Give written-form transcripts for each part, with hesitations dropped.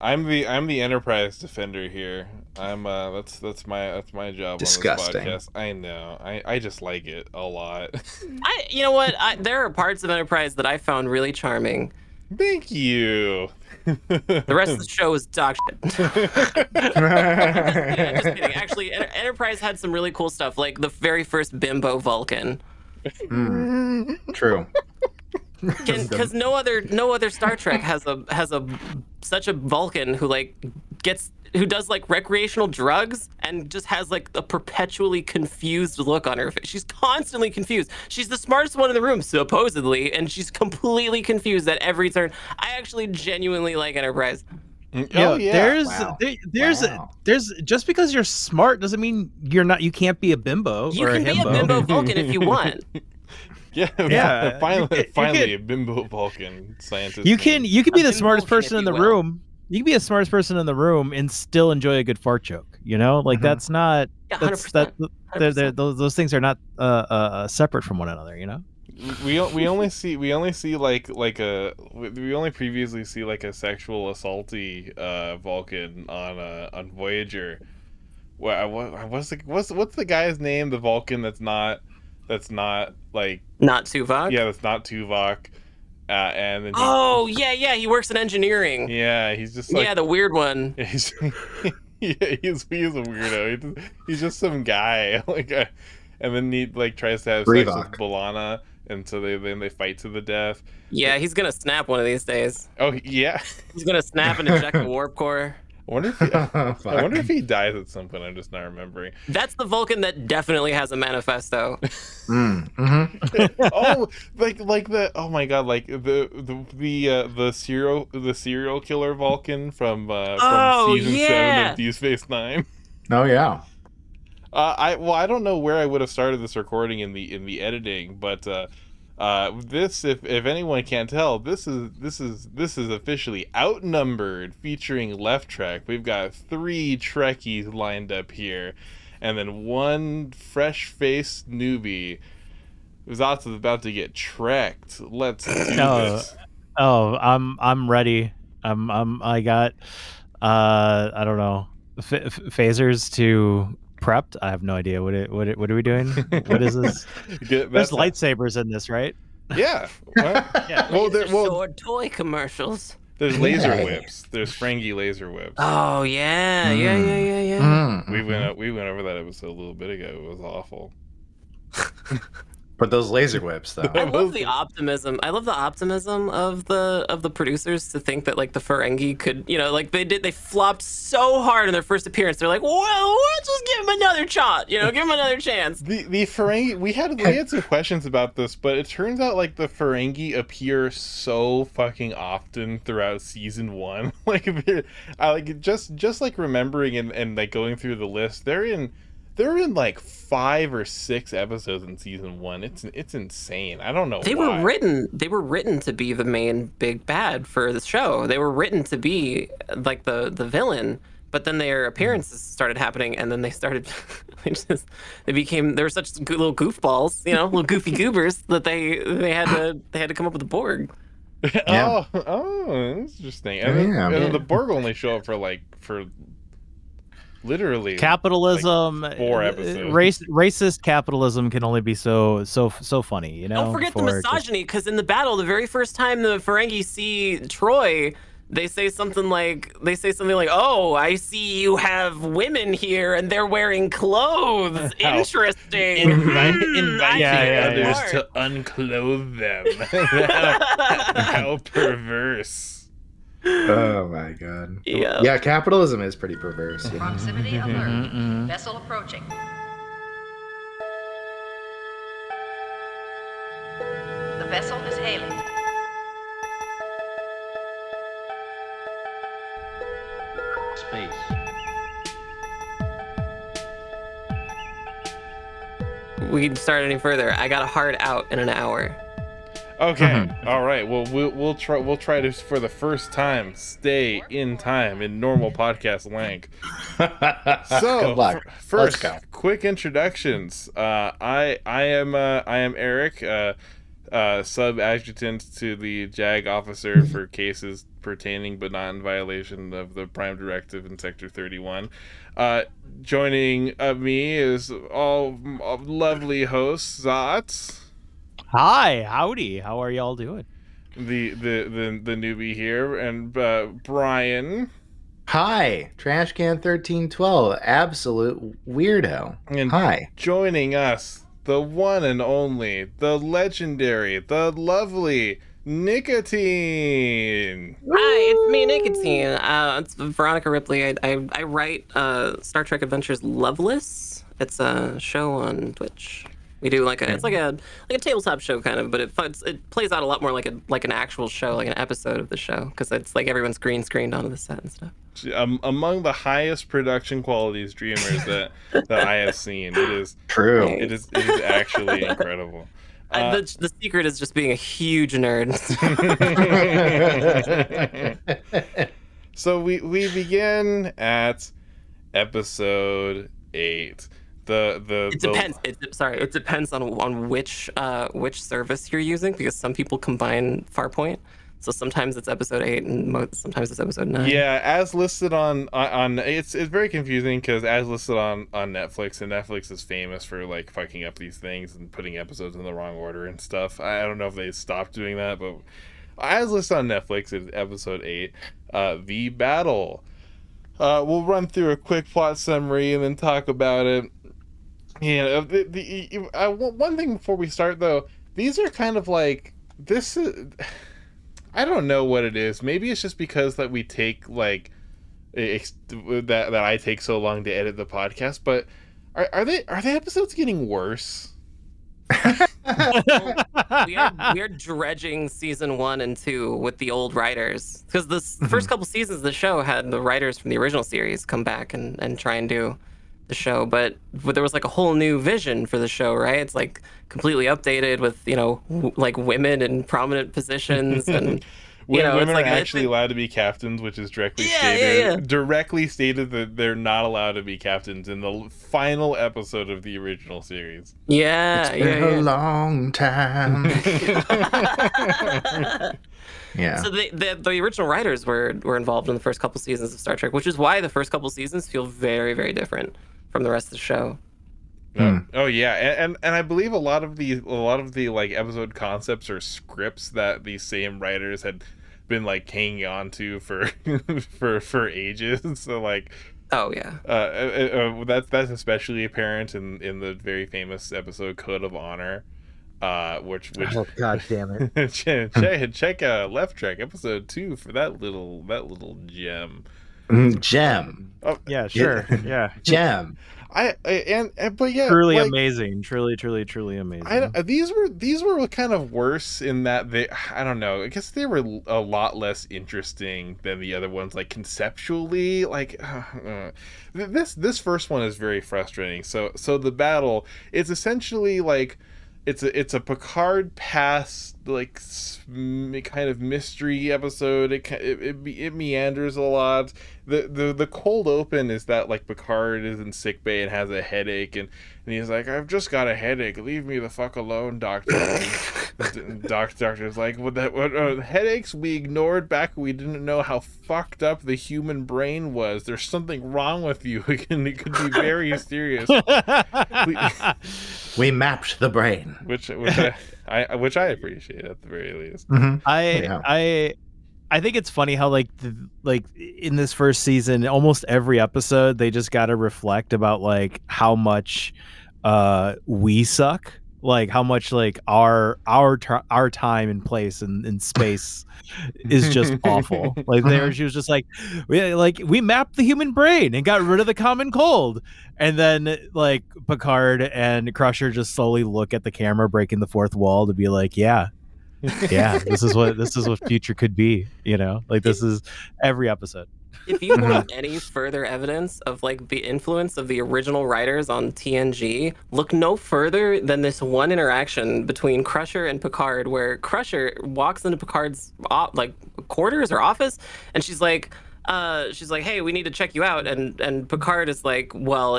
I'm the Enterprise defender here. That's my job Disgusting. on this podcast. I know. I just like it a lot. You know what? There are parts of Enterprise that I found really charming. Thank you. The rest of the show is dog shit. I'm just kidding. Actually, Enterprise had some really cool stuff, like the very first bimbo Vulcan. True. Because no other Star Trek has such a Vulcan who does like recreational drugs and just has like a perpetually confused look on her face. She's constantly confused. She's the smartest one in the room, supposedly, and she's completely confused at every turn. I actually genuinely like Enterprise. Oh yeah. There's just because you're smart doesn't mean you can't be a bimbo. You or can a be a himbo. bimbo Vulcan if you want. Yeah. Finally, a bimbo Vulcan scientist. You can be the bimbo smartest Vulcan, person if in the you will. room. You can be the smartest person in the room and still enjoy a good fart joke. You know, like that's not. Yeah, That's 100%. that. Those things are not separate from one another. You know. We only previously see like a sexual assaulty Vulcan on Voyager. What's the guy's name? The Vulcan that's not like Not Tuvok. yeah, that's not Tuvok. And then Yeah, he works in engineering. yeah, he's just like The weird one. he's he's a weirdo. He's just some guy and then he like tries to have sex Revok. with B'Elanna, and so they fight to the death. Yeah, he's gonna snap one of these days. Oh yeah. He's gonna snap and eject the warp core. I wonder if he dies at some point. I'm just not remembering. That's the Vulcan that definitely has a manifesto. Oh, like the oh my god, like the serial killer Vulcan from season 7 of Deep Space Nine. Oh yeah. I don't know where I would have started this recording in the editing, but this, if anyone can't tell, this is officially outnumbered, featuring Left Trek. We've got 3 Trekkies lined up here, and then 1 fresh-faced newbie. Zotz is about to get trekked. Let's do this. Oh, I'm ready. I got I don't know, phasers to prepped. I have no idea what are we doing? What is this? There's lightsabers in this, right? Yeah. Yeah. Sword toy commercials. There's laser whips. There's Ferengi laser whips. Oh yeah. We went over that episode a little bit ago. It was awful. But those laser whips, though. I love the optimism. I love the optimism of the producers to think that like the Ferengi could, like they flopped so hard in their first appearance. They're like, well, let's just give him another shot. Give him another chance. The Ferengi. We had some questions about this, but it turns out like the Ferengi appear so fucking often throughout season 1. Just like remembering and like going through the list, they're in like 5 or 6 episodes in season 1. It's insane. I don't know. They were written to be the main big bad for the show. They were written to be like the villain, but then their appearances started happening, and then they started. They were such good little goofballs, little goofy goobers that they had to come up with a Borg. Yeah. Oh, interesting. And then the Borg only show up for literally capitalism, like 4 episodes. Racist capitalism can only be so funny, Don't forget the misogyny, because in the battle, the very first time the Ferengi see Troy, they say something like, "Oh, I see you have women here, and they're wearing clothes. Interesting." Inviting others to unclothe them. How perverse. Oh my god. Yeah. Yeah, capitalism is pretty perverse. Proximity alert. Vessel approaching. The vessel is hailing. Space. We can start any further. I got a hard out in an hour. Okay. All right. Well, we'll try to, for the first time, stay in time in normal podcast length. So, good luck. First, Let's go. Quick introductions. I am Eric, sub adjutant to the JAG officer for cases pertaining but not in violation of the Prime Directive in Sector 31. Joining me is all lovely hosts, Zotz. Hi, howdy. How are y'all doing? The newbie here, and Brian. Hi, Trashcan 1312, absolute weirdo. And Hi. joining us, the one and only, the legendary, the lovely Nikatine. Hi, it's me, Nikatine. It's Veronica Ripley. I write Star Trek Adventures Loveless. It's a show on Twitch. We do it's like a tabletop show kind of, but it plays out a lot more like an actual show, like an episode of the show, because it's like everyone's green screened onto the set and stuff. Among the highest production quality streamers that I have seen, it is True. It is actually incredible. The secret is just being a huge nerd. So we begin at episode 8. It depends. It depends on which service you're using, because some people combine Farpoint. So sometimes it's episode 8 and sometimes it's episode 9. Yeah, as listed on it's very confusing, because as listed on Netflix, and Netflix is famous for like fucking up these things and putting episodes in the wrong order and stuff. I don't know if they stopped doing that, but as listed on Netflix, it's episode 8, The Battle. We'll run through a quick plot summary and then talk about it. Yeah, one thing before we start though, these are kind of like, this is, I don't know what it is. Maybe it's just because that we take like that I take so long to edit the podcast. But are the episodes getting worse? we are dredging season 1 and 2 with the old writers, because the first couple seasons of the show had the writers from the original series come back and try and do the show, but there was like a whole new vision for the show, right? It's like completely updated with, like women in prominent positions, and women it's are actually allowed to be captains, which is directly stated that they're not allowed to be captains in the final episode of the original series. It's been a long time. Yeah. So the original writers were involved in the first couple seasons of Star Trek, which is why the first couple seasons feel very, very different from the rest of the show. Oh yeah, and I believe a lot of the like episode concepts or scripts that these same writers had been like hanging on to for for ages. So like, oh yeah, that's especially apparent in the very famous episode Code of Honor, which oh god damn it. check Left Trek episode 2 for that little gem. Gem. Oh, yeah, sure. Yeah. Gem. But yeah, truly like, amazing. Truly amazing. These were kind of worse in that I don't know. I guess they were a lot less interesting than the other ones. Like conceptually, like this first one is very frustrating. So The Battle, it's essentially like it's a Picard past like kind of mystery episode. It meanders a lot. The cold open is that like Picard is in sickbay and has a headache, and he's like, I've just got a headache, leave me the fuck alone, doctor. Doctor's like, what headaches we ignored back when we didn't know how fucked up the human brain was. There's something wrong with you. It could be very serious. We mapped the brain, which I appreciate at the very least. Mm-hmm. I think it's funny how like in this first season, almost every episode they just got to reflect about like how much we suck, like how much like our time and place in space is just awful. Like she was just like we mapped the human brain and got rid of the common cold, and then like Picard and Crusher just slowly look at the camera breaking the fourth wall to be like, yeah, this is what future could be, like this is every episode. If you want any further evidence of like the influence of the original writers on TNG, look no further than this one interaction between Crusher and Picard, where Crusher walks into Picard's like quarters or office, and she's like, hey, we need to check you out, and Picard is like, well,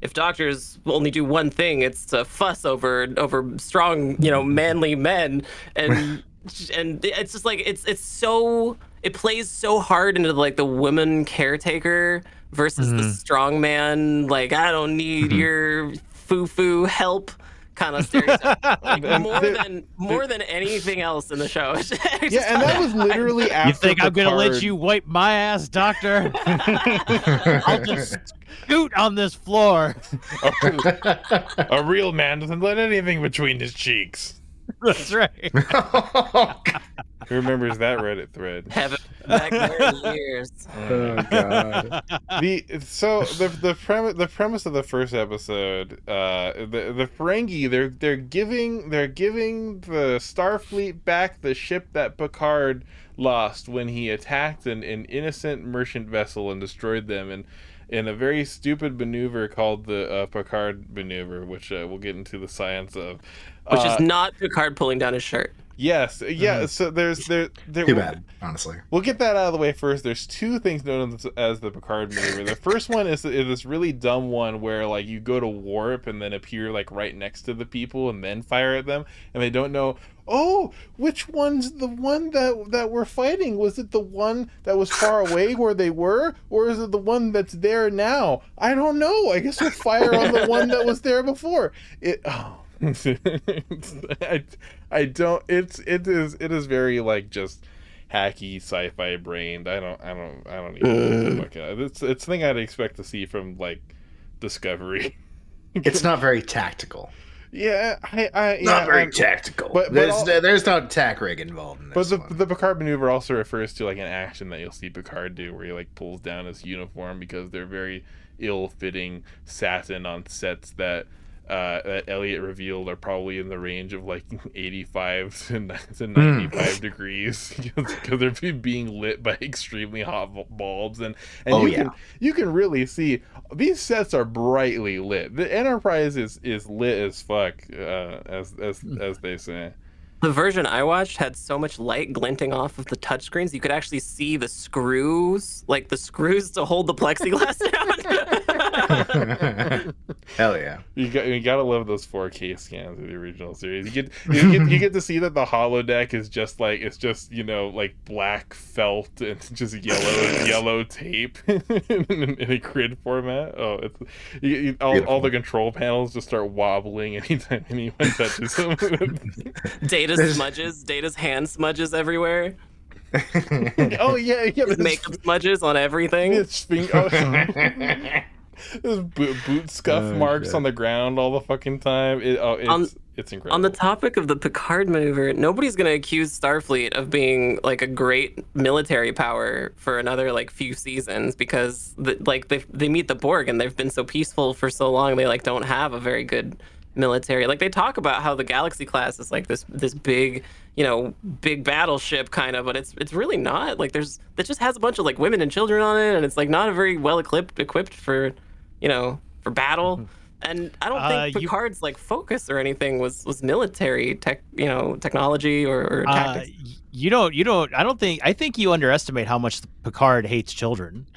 if doctors only do one thing, it's to fuss over strong, manly men. And and it's just like it plays so hard into like the woman caretaker versus the strong man, like I don't need your foo help kind of stereotype, like more than anything else in the show. Yeah, and that was literally after You think I'm gonna let Picard- you wipe my ass, doctor? I'll just scoot on this floor. A real man doesn't let anything between his cheeks. That's right. Who remembers that Reddit thread? Heaven back there in years. Oh god. The premise of the first episode, the Ferengi, they're giving the Starfleet back the ship that Picard lost when he attacked an innocent merchant vessel and destroyed them, in a very stupid maneuver called the Picard Maneuver, which we'll get into the science of. Which is not Picard pulling down his shirt. Yes, yeah. So there's Too bad, honestly. We'll get that out of the way first. There's two things known as the Picard Maneuver. The first one is this really dumb one where like you go to warp and then appear like right next to the people and then fire at them, and they don't know. Oh, which one's the one that we're fighting? Was it the one that was far away where they were, or is it the one that's there now? I don't know. I guess we'll fire on the one that was there before. I don't. It is very like just hacky sci-fi brained. I don't even look at it. It's a thing I'd expect to see from like Discovery. It's not very tactical. Yeah, Not very tactical. But there's no tack rig involved in this. But the Picard Maneuver also refers to like an action that you'll see Picard do, where he like pulls down his uniform because they're very ill-fitting satin on sets that Elliot revealed are probably in the range of like 85 to 95 degrees because they're being lit by extremely hot bulbs, and you can really see these sets are brightly lit. The Enterprise is lit as fuck, as they say. The version I watched had so much light glinting off of the touchscreens, you could actually see the screws, like the screws to hold the plexiglass down. Hell yeah! You gotta love those 4K scans of the original series. You get to see that the holodeck is just like like black felt and just yellow tape in a grid format. Oh, all the control panels just start wobbling anytime anyone touches them. Data's hand smudges everywhere. Oh yeah. His makeup smudges on everything. There's boot scuff marks on the ground all the fucking time. It's incredible. On the topic of the Picard Maneuver, nobody's gonna accuse Starfleet of being like a great military power for another like few seasons, because they meet the Borg and they've been so peaceful for so long. They like don't have a very good military. Like they talk about how the Galaxy class is like this big big battleship kind of, but it's really not. Like it just has a bunch of like women and children on it, and it's like not a very well equipped for for battle. And I don't think Picard's like focus or anything was military technology or tactics. I think you underestimate how much Picard hates children.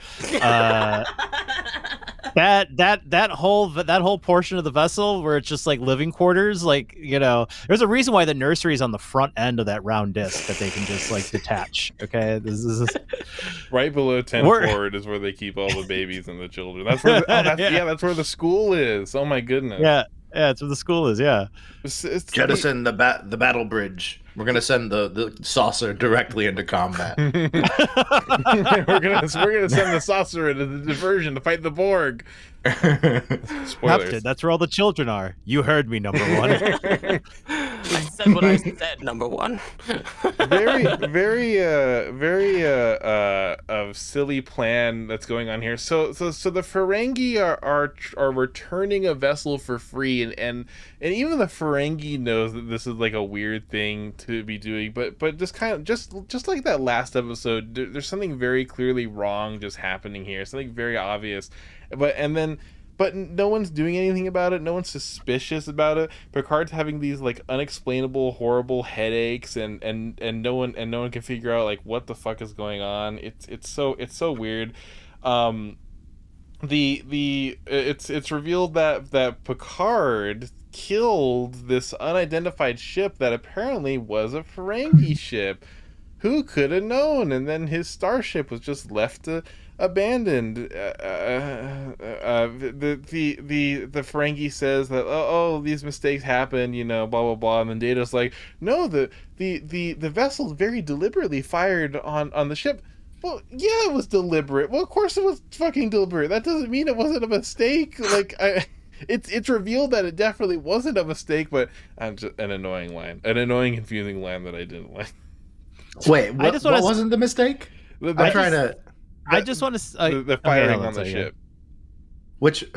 That whole portion of the vessel where it's just like living quarters, like there's a reason why the nursery is on the front end of that round disc that they can just like detach. Okay, this is right below 10 forward is where they keep all the babies and the children. That's where that's where the school is. Oh my goodness. Yeah, it's where the school is. Yeah, jettison the battle bridge. We're gonna send the saucer directly into combat. we're gonna send the saucer into the diversion to fight the Borg. Spoilers. Captain, that's where all the children are. You heard me, number one. I said what I said, number one. very silly plan that's going on here. So the Ferengi are returning a vessel for free, and even the Ferengi knows that this is like a weird thing to be doing, but just kind of just like that last episode, there's something very clearly wrong just happening here, something very obvious, but no one's doing anything about it. No one's suspicious about it. Picard's having these like unexplainable, horrible headaches, and no one can figure out like what the fuck is going on. It's so weird. It's revealed that Picard killed this unidentified ship that apparently was a Ferengi ship. Who could have known? And then his starship was just left abandoned. The Ferengi says that these mistakes happen, blah blah blah, and then Data's like, no, the vessel very deliberately fired on the ship. Well, yeah, it was deliberate. Well, of course it was fucking deliberate. That doesn't mean it wasn't a mistake. It's revealed that it definitely wasn't a mistake, but just an annoying line, an annoying, confusing line that I didn't like. Wait, what wasn't the mistake? I just want to the firing on the ship.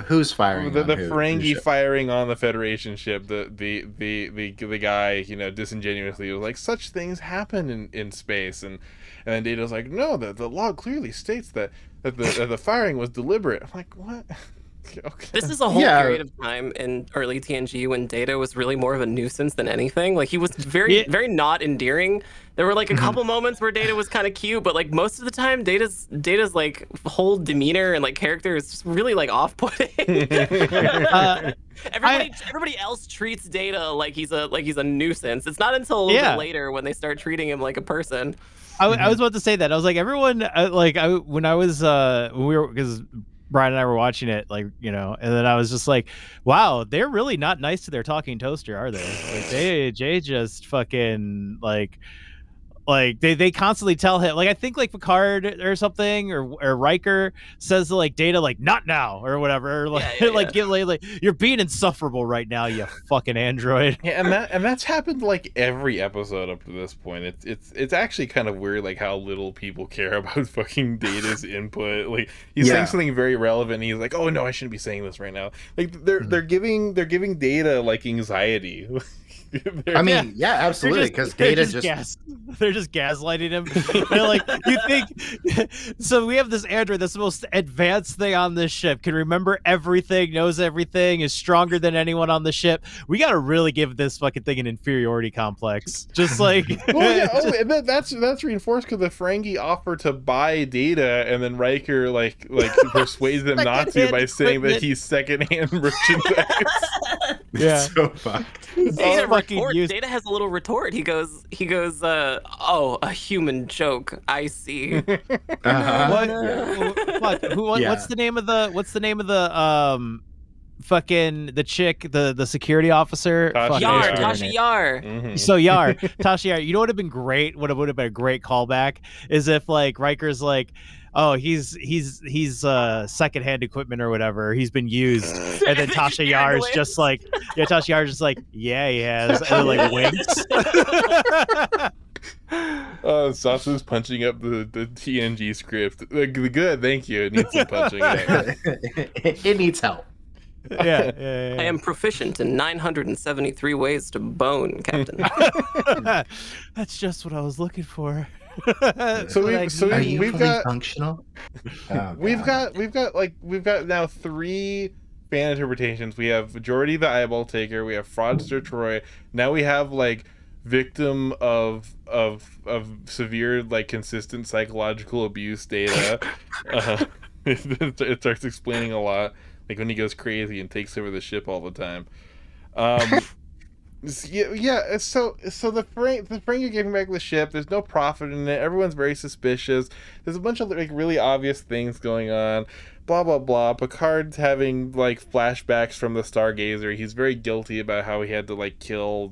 Who's firing? The Ferengi firing on the Federation ship. The guy, disingenuously was like, such things happen in space, and then Data's like, no, the log clearly states that the firing was deliberate. I'm like, what? Okay. This is a whole period of time in early TNG when Data was really more of a nuisance than anything. Like, he was very not endearing. There were like a couple moments where Data was kind of cute, but like most of the time, Data's like whole demeanor and like character is just really like off-putting. Everybody else treats Data like he's a nuisance. It's not until a little bit later when they start treating him like a person. I was about to say that. I was like, everyone because Brian and I were watching it, and then I was just like, wow, they're really not nice to their talking toaster, are they? Like, they just fucking they constantly tell him, like, I think like Picard or something, or Riker says to like Data, like, not now or whatever, or like you're being insufferable right now, you fucking android. Yeah, and that's happened like every episode up to this point. It's actually kind of weird, like how little people care about fucking Data's input. Like, he's saying something very relevant, and he's like, oh no, I shouldn't be saying this right now. Like they're giving Data like anxiety. I mean, yeah, absolutely, because Data they're just gaslighting him. They're like, you think so we have this android that's the most advanced thing on this ship, can remember everything, knows everything, is stronger than anyone on the ship. We gotta really give this fucking thing an inferiority complex. Just like and then that's reinforced because the Ferengi offer to buy Data, and then Riker like persuades them not to by saying that he's secondhand merchandise. Yeah, so fucked. Data has a little retort. He goes, oh, a human joke. I see. What's the name of the fucking the chick, the security officer? Tasha Yar. Mm-hmm. So Tasha Yar. You know what would have been great? What would have been a great callback is if like Riker's like, oh, he's secondhand equipment or whatever. He's been used, and then Tasha Yar's just like, Tasha Yar's just like, yeah, he has, and then like winks. Zotz is punching up the TNG script. Good, thank you. It needs some punching up. It needs help. Yeah. I am proficient in 973 ways to bone, Captain. That's just what I was looking for. We've got functional. We've got now 3 fan interpretations. We have Geordi the Eyeball Taker. We have Fraudster Troy. Now we have like victim of severe like consistent psychological abuse Data. It starts explaining a lot, like when he goes crazy and takes over the ship all the time. So the Ferengi are giving back the ship. There's no profit in it. Everyone's very suspicious. There's a bunch of like really obvious things going on. Blah blah blah. Picard's having like flashbacks from the Stargazer. He's very guilty about how he had to like kill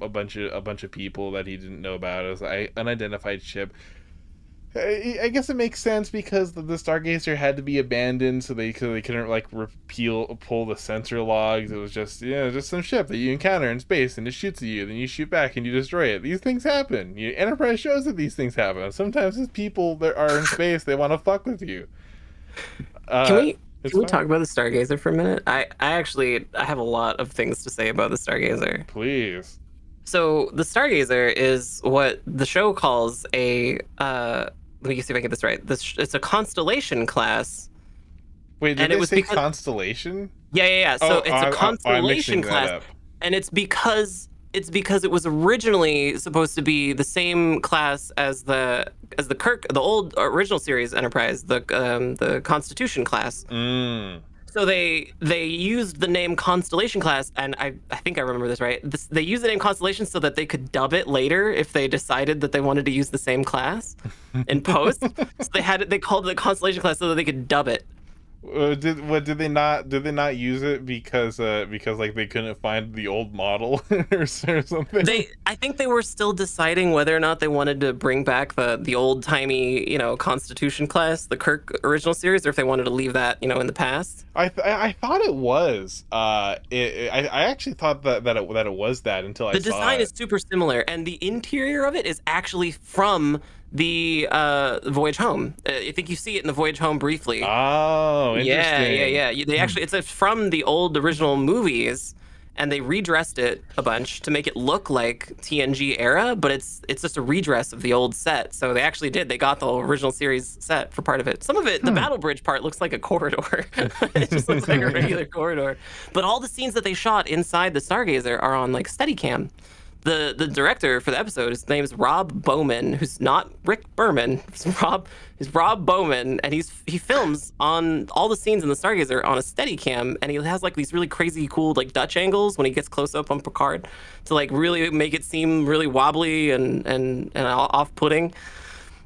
a bunch of people that he didn't know about as an unidentified ship. I guess it makes sense because the Stargazer had to be abandoned, so they couldn't like pull the sensor logs. It was just just some ship that you encounter in space and it shoots at you, then you shoot back and you destroy it. These things happen. Enterprise shows that these things happen. Sometimes as people that are in space, they want to fuck with you. Can we talk about the Stargazer for a minute? I have a lot of things to say about the Stargazer. Please. So the Stargazer is what the show calls a let me see if I get this right. It's a constellation class. Wait, did they say constellation? Yeah. So it's a constellation class, and it's because it was originally supposed to be the same class as the old original series Enterprise, the Constitution class. So they used the name Constellation class, and I think I remember this right. They used the name Constellation so that they could dub it later if they decided that they wanted to use the same class in post. So they called it the Constellation class so that they could dub it. Did they not use it because like they couldn't find the old model or something? I think they were still deciding whether or not they wanted to bring back the old timey, Constitution class, the Kirk original series, or if they wanted to leave that, in the past. I thought it was. I actually thought that it was that until I saw it. The design is super similar, and the interior of it is actually from the Voyage Home. I think you see it in the Voyage Home briefly. Oh, interesting. Yeah. They actually, it's from the old original movies, and they redressed it a bunch to make it look like TNG era, but it's just a redress of the old set. So they actually did. They got the original series set for part of it. Some of it, the Battle Bridge part, looks like a corridor. It just looks like a regular corridor. But all the scenes that they shot inside the Stargazer are on like Steadicam. The director for the episode, his name is Rob Bowman, who's not Rick Berman. He's Rob Bowman, and he films on all the scenes in the Stargazer on a Steadicam, and he has like these really crazy cool like Dutch angles when he gets close up on Picard to like really make it seem really wobbly and off-putting.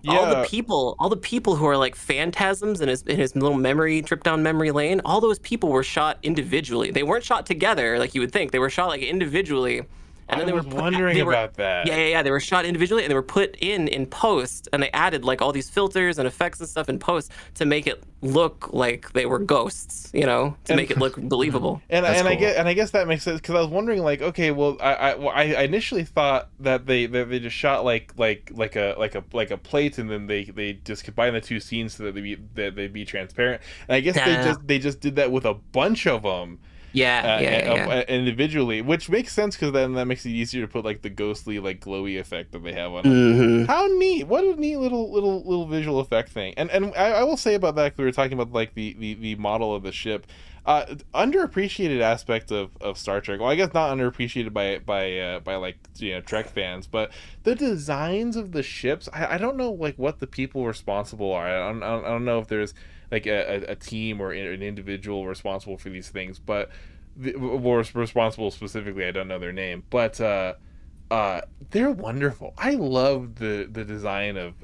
Yeah. All the people who are like phantasms in his little trip down memory lane, all those people were shot individually. They weren't shot together like you would think. They were shot like individually. And then I was wondering about that. Yeah. They were shot individually, and they were put in post, and they added like all these filters and effects and stuff in post to make it look like they were ghosts, to make it look believable. And I guess that makes sense, because I was wondering like, okay, well, I initially thought that they just shot like a plate, and then they just combine the two scenes so that they'd be transparent. And I guess they just did that with a bunch of them. Yeah. Individually, which makes sense, because then that makes it easier to put like the ghostly, like glowy effect that they have on it. How neat! What a neat little visual effect thing. And I will say about that, 'cause we were talking about like the model of the ship. Underappreciated aspect of Star Trek. Well, I guess not underappreciated by like Trek fans, but the designs of the ships. I don't know like what the people responsible are. I don't know if there's like a team or an individual responsible for these things, but responsible specifically, I don't know their name, but they're wonderful. I love the design of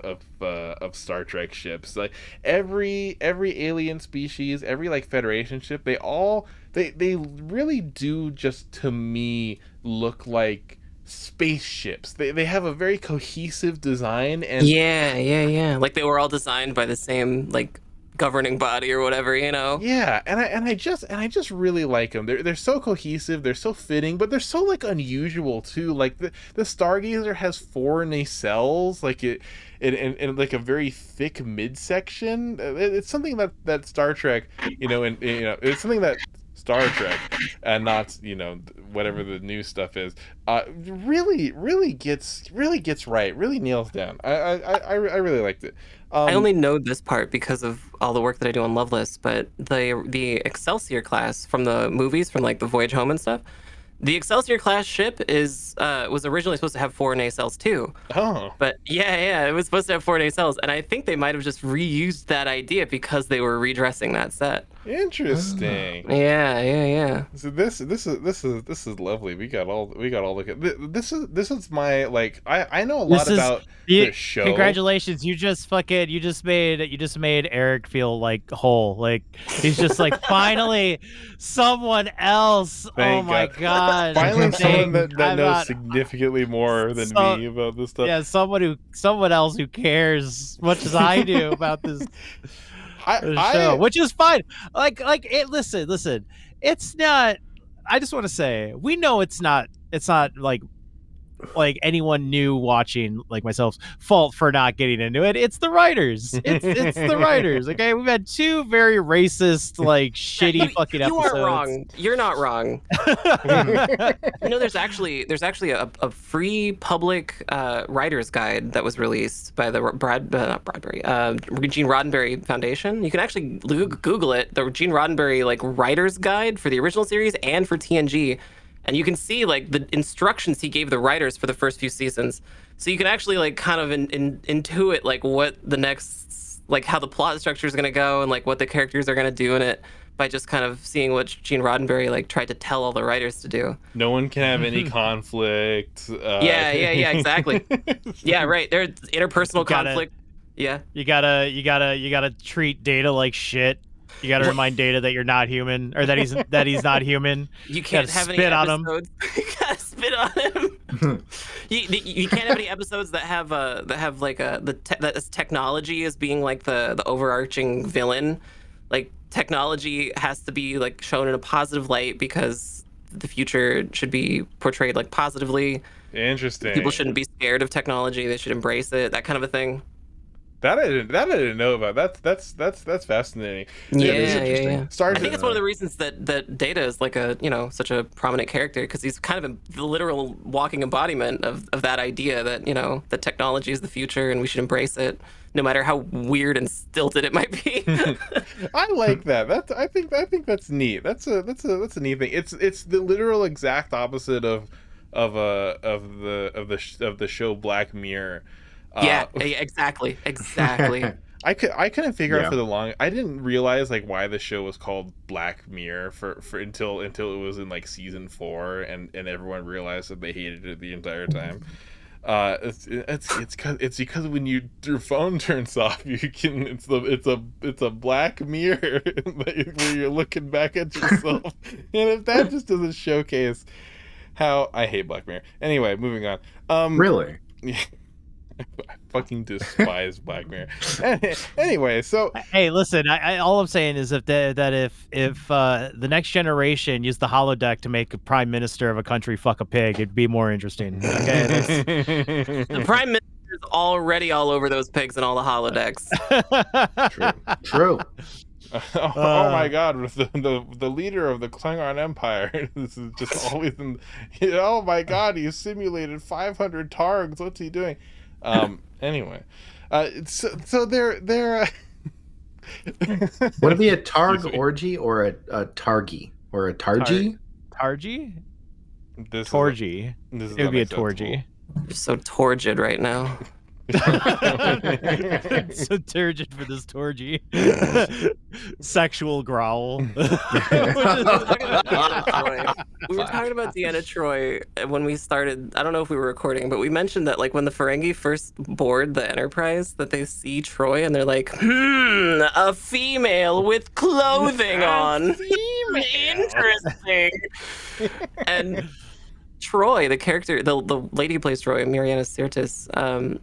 Star Trek ships. Like every alien species, every like Federation ship, they really do, just to me, look like spaceships. They have a very cohesive design, and yeah, like they were all designed by the same like governing body or whatever, Yeah, and I just really like them. They're so cohesive, they're so fitting, but they're so like unusual too. Like the Stargazer has 4 nacelles, like it in like a very thick midsection. It's something that Star Trek, it's something that Star Trek, and not whatever the new stuff is, really gets right, really nails down. I really liked it. I only know this part because of all the work that I do on Loveless, but the Excelsior class from the movies, from like the Voyage Home and stuff, the Excelsior class ship was originally supposed to have 4 nacelles too. Oh. But yeah, it was supposed to have 4 nacelles, and I think they might have just reused that idea because they were redressing that set. Interesting. Yeah. So this is lovely. We got all the this is my like I know a lot about the show. Congratulations, you just made Eric feel like whole. Like he's just like finally someone else. Thank oh my God. Finally someone that knows significantly more than me about this stuff. Yeah, someone else who cares as much as I do about this. Show, which is fine. Like it. Listen. It's not. I just want to say, we know it's not like anyone new watching like myself's fault for not getting into it. It's the writers. It's the writers. Okay, we've had 2 very racist, like shitty fucking episodes. You aren't wrong. You're not wrong. There's actually a free public writer's guide that was released by the Gene Roddenberry Foundation. You can actually Google it, the Gene Roddenberry like writer's guide for the original series and for TNG. And you can see like the instructions he gave the writers for the first few seasons. So you can actually like kind of intuit like what the next, like how the plot structure is going to go and like what the characters are going to do in it. by just kind of seeing what Gene Roddenberry like tried to tell all the writers to do. No one can have any conflict. Yeah, exactly. Yeah, right. There's interpersonal conflict. Yeah. You gotta treat Data like shit. You gotta remind Data that you're not human, or that he's not human. You can't have any episodes. You gotta spit on him. You can't have any episodes that have that technology as being like the overarching villain. Like technology has to be like shown in a positive light because the future should be portrayed like positively. Interesting. People shouldn't be scared of technology. They should embrace it. That kind of a thing. That I didn't know about. That's fascinating. Yeah. I think it's one of the reasons that Data is like such a prominent character, because he's kind of the literal walking embodiment of that idea that that technology is the future and we should embrace it, no matter how weird and stilted it might be. I like that. I think that's neat. That's a neat thing. It's the literal exact opposite of the show Black Mirror. Yeah, exactly. I couldn't figure out for the long. I didn't realize like why the show was called Black Mirror for until it was in like season 4 and everyone realized that they hated it the entire time. It's because when your phone turns off, you can it's a black mirror where you're looking back at yourself, and if that just doesn't showcase how I hate Black Mirror. Anyway, moving on. Really? Yeah. I fucking despise Black Mirror. Anyway, so hey, listen. I all I'm saying is if the next generation used the holodeck to make a prime minister of a country fuck a pig, it'd be more interesting. Okay, the prime minister is already all over those pigs and all the holodecks. True. Oh my God! The leader of the Klingon Empire. This is just always in. Oh my God! He simulated 500 targs. What's he doing? Anyway, so they're would it be a targ orgy or a targy or a targy? Targy? This Torgy. It would be a torgy. You're so torgid right now. So turgid for this torgy. Sexual growl. We were talking about Deanna Troi when we started. I don't know if we were recording, but we mentioned that like when the Ferengi first board the Enterprise, that they see Troi and they're like, a female with clothing on. Interesting. And Troi, the character, the lady who plays Troi, Mariana Sirtis,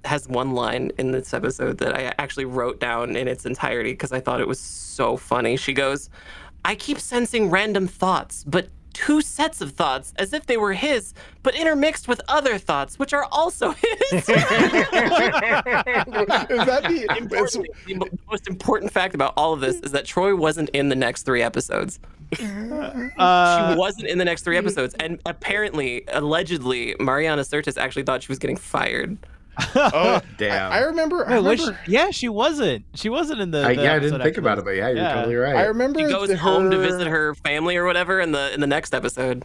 has one line in this episode that I actually wrote down in its entirety because I thought it was so funny. She goes, I keep sensing random thoughts, but 2 sets of thoughts, as if they were his, but intermixed with other thoughts, which are also his. The most important fact about all of this is that Troi wasn't in the next 3 episodes. She wasn't in the next 3 episodes, and apparently, allegedly, Mariana Sirtis actually thought she was getting fired. Oh damn! I remember. She wasn't. She wasn't in the. I didn't think about it, but yeah, you're totally right. I remember she goes home to visit her family or whatever in the next episode.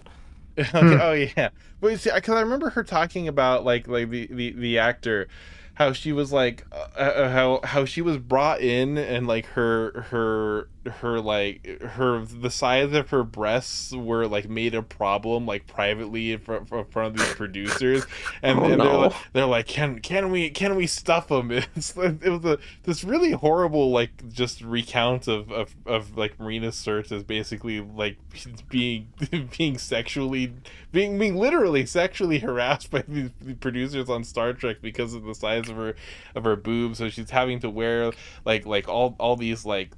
Okay, oh yeah, but see, because I remember her talking about like the actor, how she was like how she was brought in and like her the size of her breasts were like made a problem like privately in front of these producers, and, they're like can we stuff them? It was this really horrible like just recount of like Marina Sirtis basically like being literally sexually harassed by the producers on Star Trek because of the size of her boobs. So she's having to wear like all these like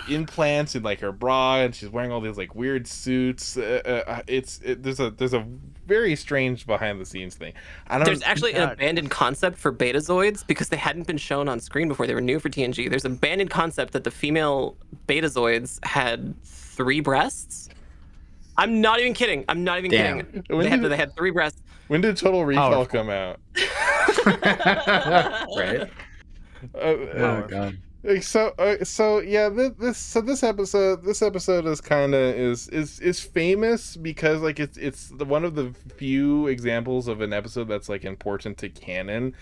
implants in like her bra, and she's wearing all these like weird suits. There's a very strange behind the scenes thing. There's actually an abandoned concept for Betazoids because they hadn't been shown on screen before. They were new for TNG. There's an abandoned concept that the female Betazoids had 3 breasts. I'm not even kidding. Kidding. They had 3 breasts. When did Total Recall come out? Right. Oh my God. So yeah, this episode is kind of is famous because like it's one of the few examples of an episode that's like important to canon.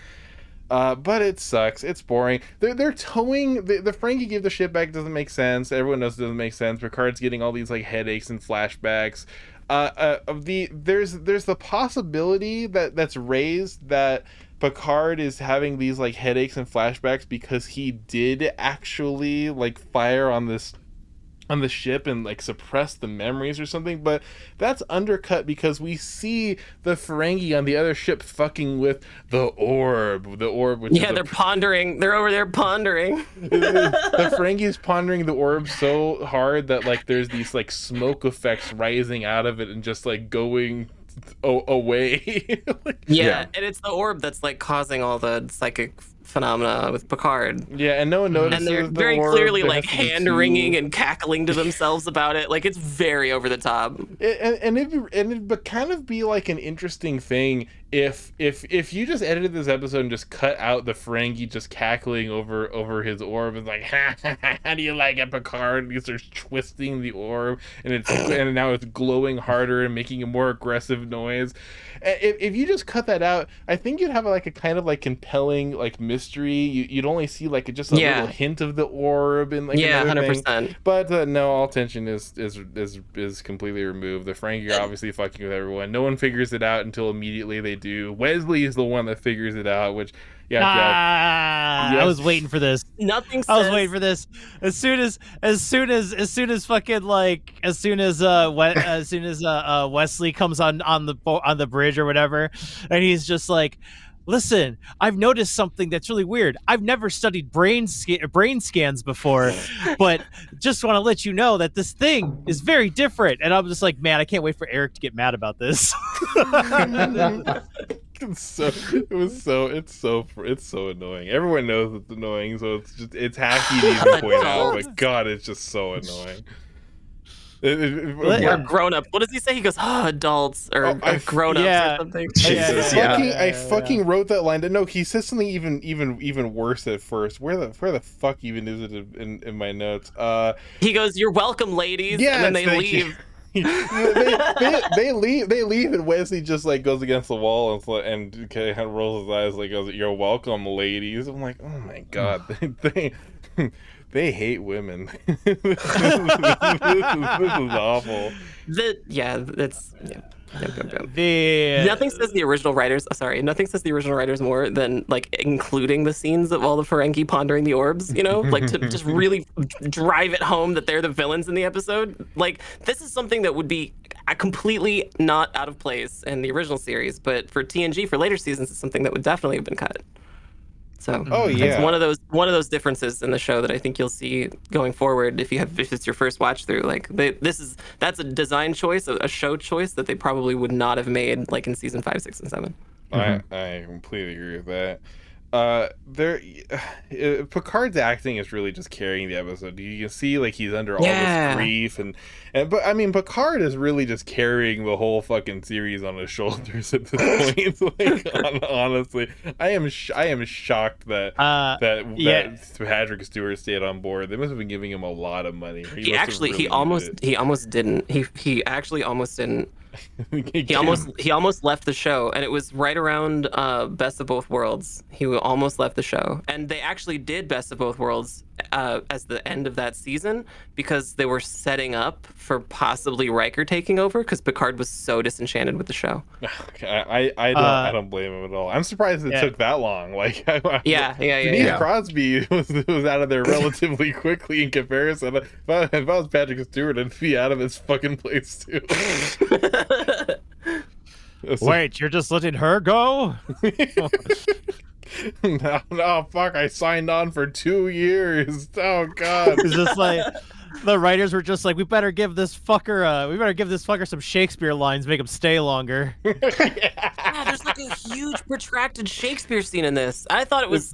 But it sucks. It's boring. They're towing the Ferengi give the ship back. Doesn't make sense. Everyone knows it doesn't make sense. Picard's getting all these like headaches and flashbacks. There's the possibility that's raised that Picard is having these like headaches and flashbacks because he did actually like fire on the ship and like suppress the memories or something, but that's undercut because we see the Ferengi on the other ship fucking with the orb, which is they're pondering. They're over there pondering. The Ferengi is pondering the orb so hard that like there's these like smoke effects rising out of it and just like going away. And it's the orb that's like causing all the psychic phenomena with Picard. Yeah, and no one notices. And they're very clearly like hand wringing and cackling to themselves about it. Like it's very over the top. It'd kind of be like an interesting thing if you just edited this episode and just cut out the Ferengi just cackling over his orb and like, how do you like it, Picard? And he starts twisting the orb and now it's glowing harder and making a more aggressive noise. If you just cut that out, I think you'd have like a kind of like compelling like mystery. You'd only see like just a little hint of the orb and like 100%. thing. But no, all tension is completely removed. The Ferengi are obviously fucking with everyone. No one figures it out until immediately they do. Wesley is the one that figures it out, which I was waiting for this. I was waiting for this. As soon as Wesley comes on the bridge or whatever, and he's just like, listen, I've noticed something that's really weird. I've never studied brain scans before, but just want to let you know that this thing is very different. And I'm just like, man, I can't wait for Eric to get mad about this. It's so annoying. Everyone knows it's annoying, so it's hacky to even point out. But God, it's just so annoying. We're grown up. What does he say? He goes, adults or grown ups or something. Jesus, I fucking wrote that line. No, he says something even worse at first. Where the fuck even is it in my notes? He goes, "You're welcome, ladies," and then they leave. they leave and Wesley just like goes against the wall and kind of rolls his eyes like goes, "You're welcome, ladies." I'm like, oh my God, they hate women. This is awful. Nothing says the original writers. Nothing says the original writers more than like including the scenes of all the Ferengi pondering the orbs. You know, like to just really drive it home that they're the villains in the episode. Like this is something that would be completely not out of place in the original series, but for TNG for later seasons, it's something that would definitely have been cut. So it's one of those differences in the show that I think you'll see going forward if it's your first watch through. Like that's a design choice, a show choice that they probably would not have made like in season 5, 6, and 7. I completely agree with that. Picard's acting is really just carrying the episode. You can see like he's under all this grief but I mean Picard is really just carrying the whole fucking series on his shoulders at this point. Like honestly, I am shocked that Patrick Stewart stayed on board. They must have been giving him a lot of money. He almost didn't. He actually almost didn't. He almost left the show, and it was right around Best of Both Worlds. He almost left the show, and they actually did Best of Both Worlds as the end of that season because they were setting up for possibly Riker taking over because Picard was so disenchanted with the show. I don't blame him at all. I'm surprised it took that long. Like Denise Crosby was out of there relatively quickly in comparison. If I was Patrick Stewart, I'd be out of this fucking place too. Wait, you're just letting her go? No, fuck! I signed on for 2 years. Oh God! It's just like the writers were just like, we better give this fucker some Shakespeare lines, make him stay longer. Yeah, there's like a huge protracted Shakespeare scene in this. I thought it was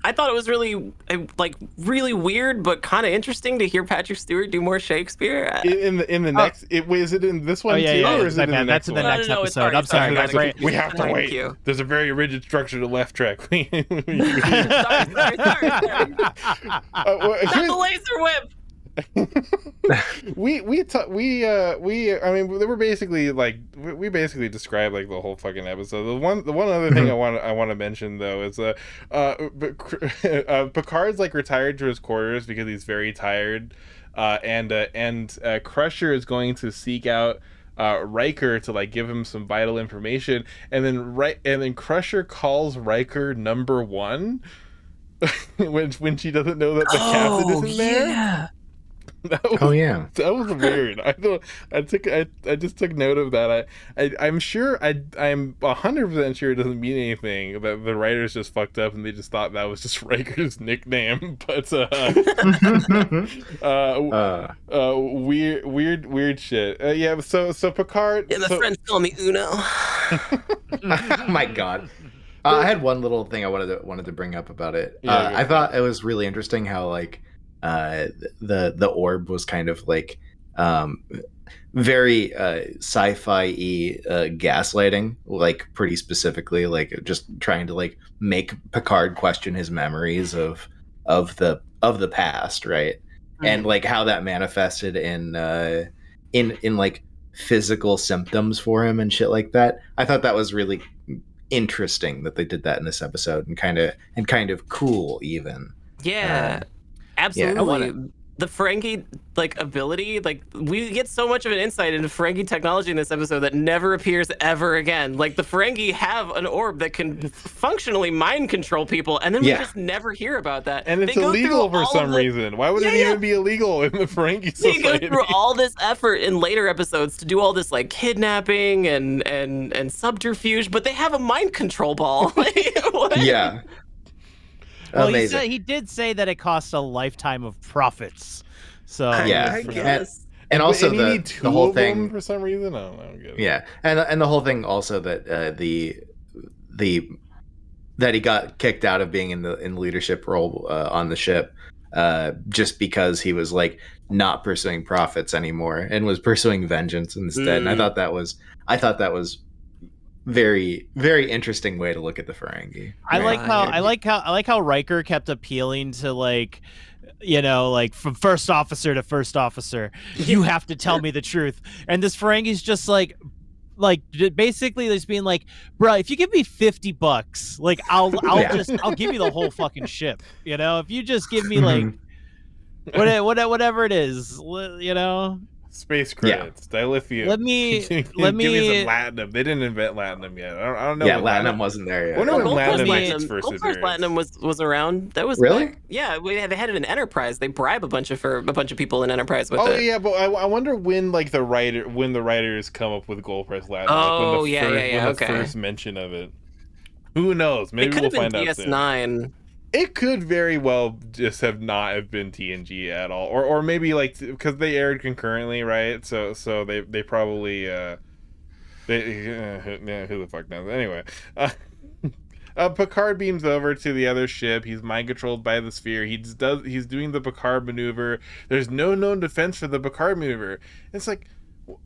really like really weird, but kind of interesting to hear Patrick Stewart do more Shakespeare. In the next, is it in this one too, or is it in the next one? That's in the next episode. I'm sorry, guys. We have to wait. There's a very rigid structure to left track. Sorry. Not the laser whip. I mean, they were basically like we basically described like the whole fucking episode. The one other thing I want to mention though is Picard's like retired to his quarters because he's very tired, and Crusher is going to seek out Riker to like give him some vital information, and then Crusher calls Riker number one when she doesn't know that the captain isn't there. That was weird. I just took note of that. I'm sure I'm 100% sure it doesn't mean anything. That the writers just fucked up and they just thought that was just Riker's nickname. But weird shit. Yeah. So Picard. Yeah, my friends call me Uno. Oh my god. I had one little thing I wanted to bring up about it. Yeah, I thought it was really interesting how like the orb was kind of like very sci-fi-y gaslighting, like pretty specifically, like just trying to like make Picard question his memories of the past, right? And like how that manifested in like physical symptoms for him and shit like that. I thought that was really interesting that they did that in this episode, and kind of cool even. Yeah, absolutely. The Ferengi like ability, like we get so much of an insight into Ferengi technology in this episode that never appears ever again. Like the Ferengi have an orb that can functionally mind control people, and then we just never hear about that. And it's illegal for some reason. Why would it even be illegal in the Ferengi society? They go through all this effort in later episodes to do all this like kidnapping and subterfuge, but they have a mind control ball. Like, what? Yeah. Well, he did say that it costs a lifetime of profits. So yeah, I guess. And also the whole thing for some reason. I don't get it. Yeah, and the whole thing also that that he got kicked out of being in the leadership role on the ship just because he was like not pursuing profits anymore and was pursuing vengeance instead. And I thought that was very, very interesting way to look at the Ferengi. I like how Riker kept appealing to like, you know, like from first officer to first officer, you have to tell me the truth. And this Ferengi's just like basically just being like, bro, if you give me $50, like I'll give you the whole fucking ship. You know, if you just give me like whatever it is, you know. Space credits, dilithium. Let me give me some latinum. They didn't invent latinum yet. I don't know. Yeah, latinum wasn't there yet. When latinum made its first appearance. Platinum was around. That was really? Yeah, they had it in Enterprise. They bribe a bunch of people in Enterprise with it. Oh yeah, but I wonder when like the writers come up with gold price latinum. Oh like yeah. The first mention of it. Who knows? Maybe we'll find out soon. DS9. It could very well just have been TNG at all, or maybe like because they aired concurrently, right? So they probably who the fuck knows? Anyway, Picard beams over to the other ship. He's mind controlled by the sphere. He's doing the Picard maneuver. There's no known defense for the Picard maneuver. It's like,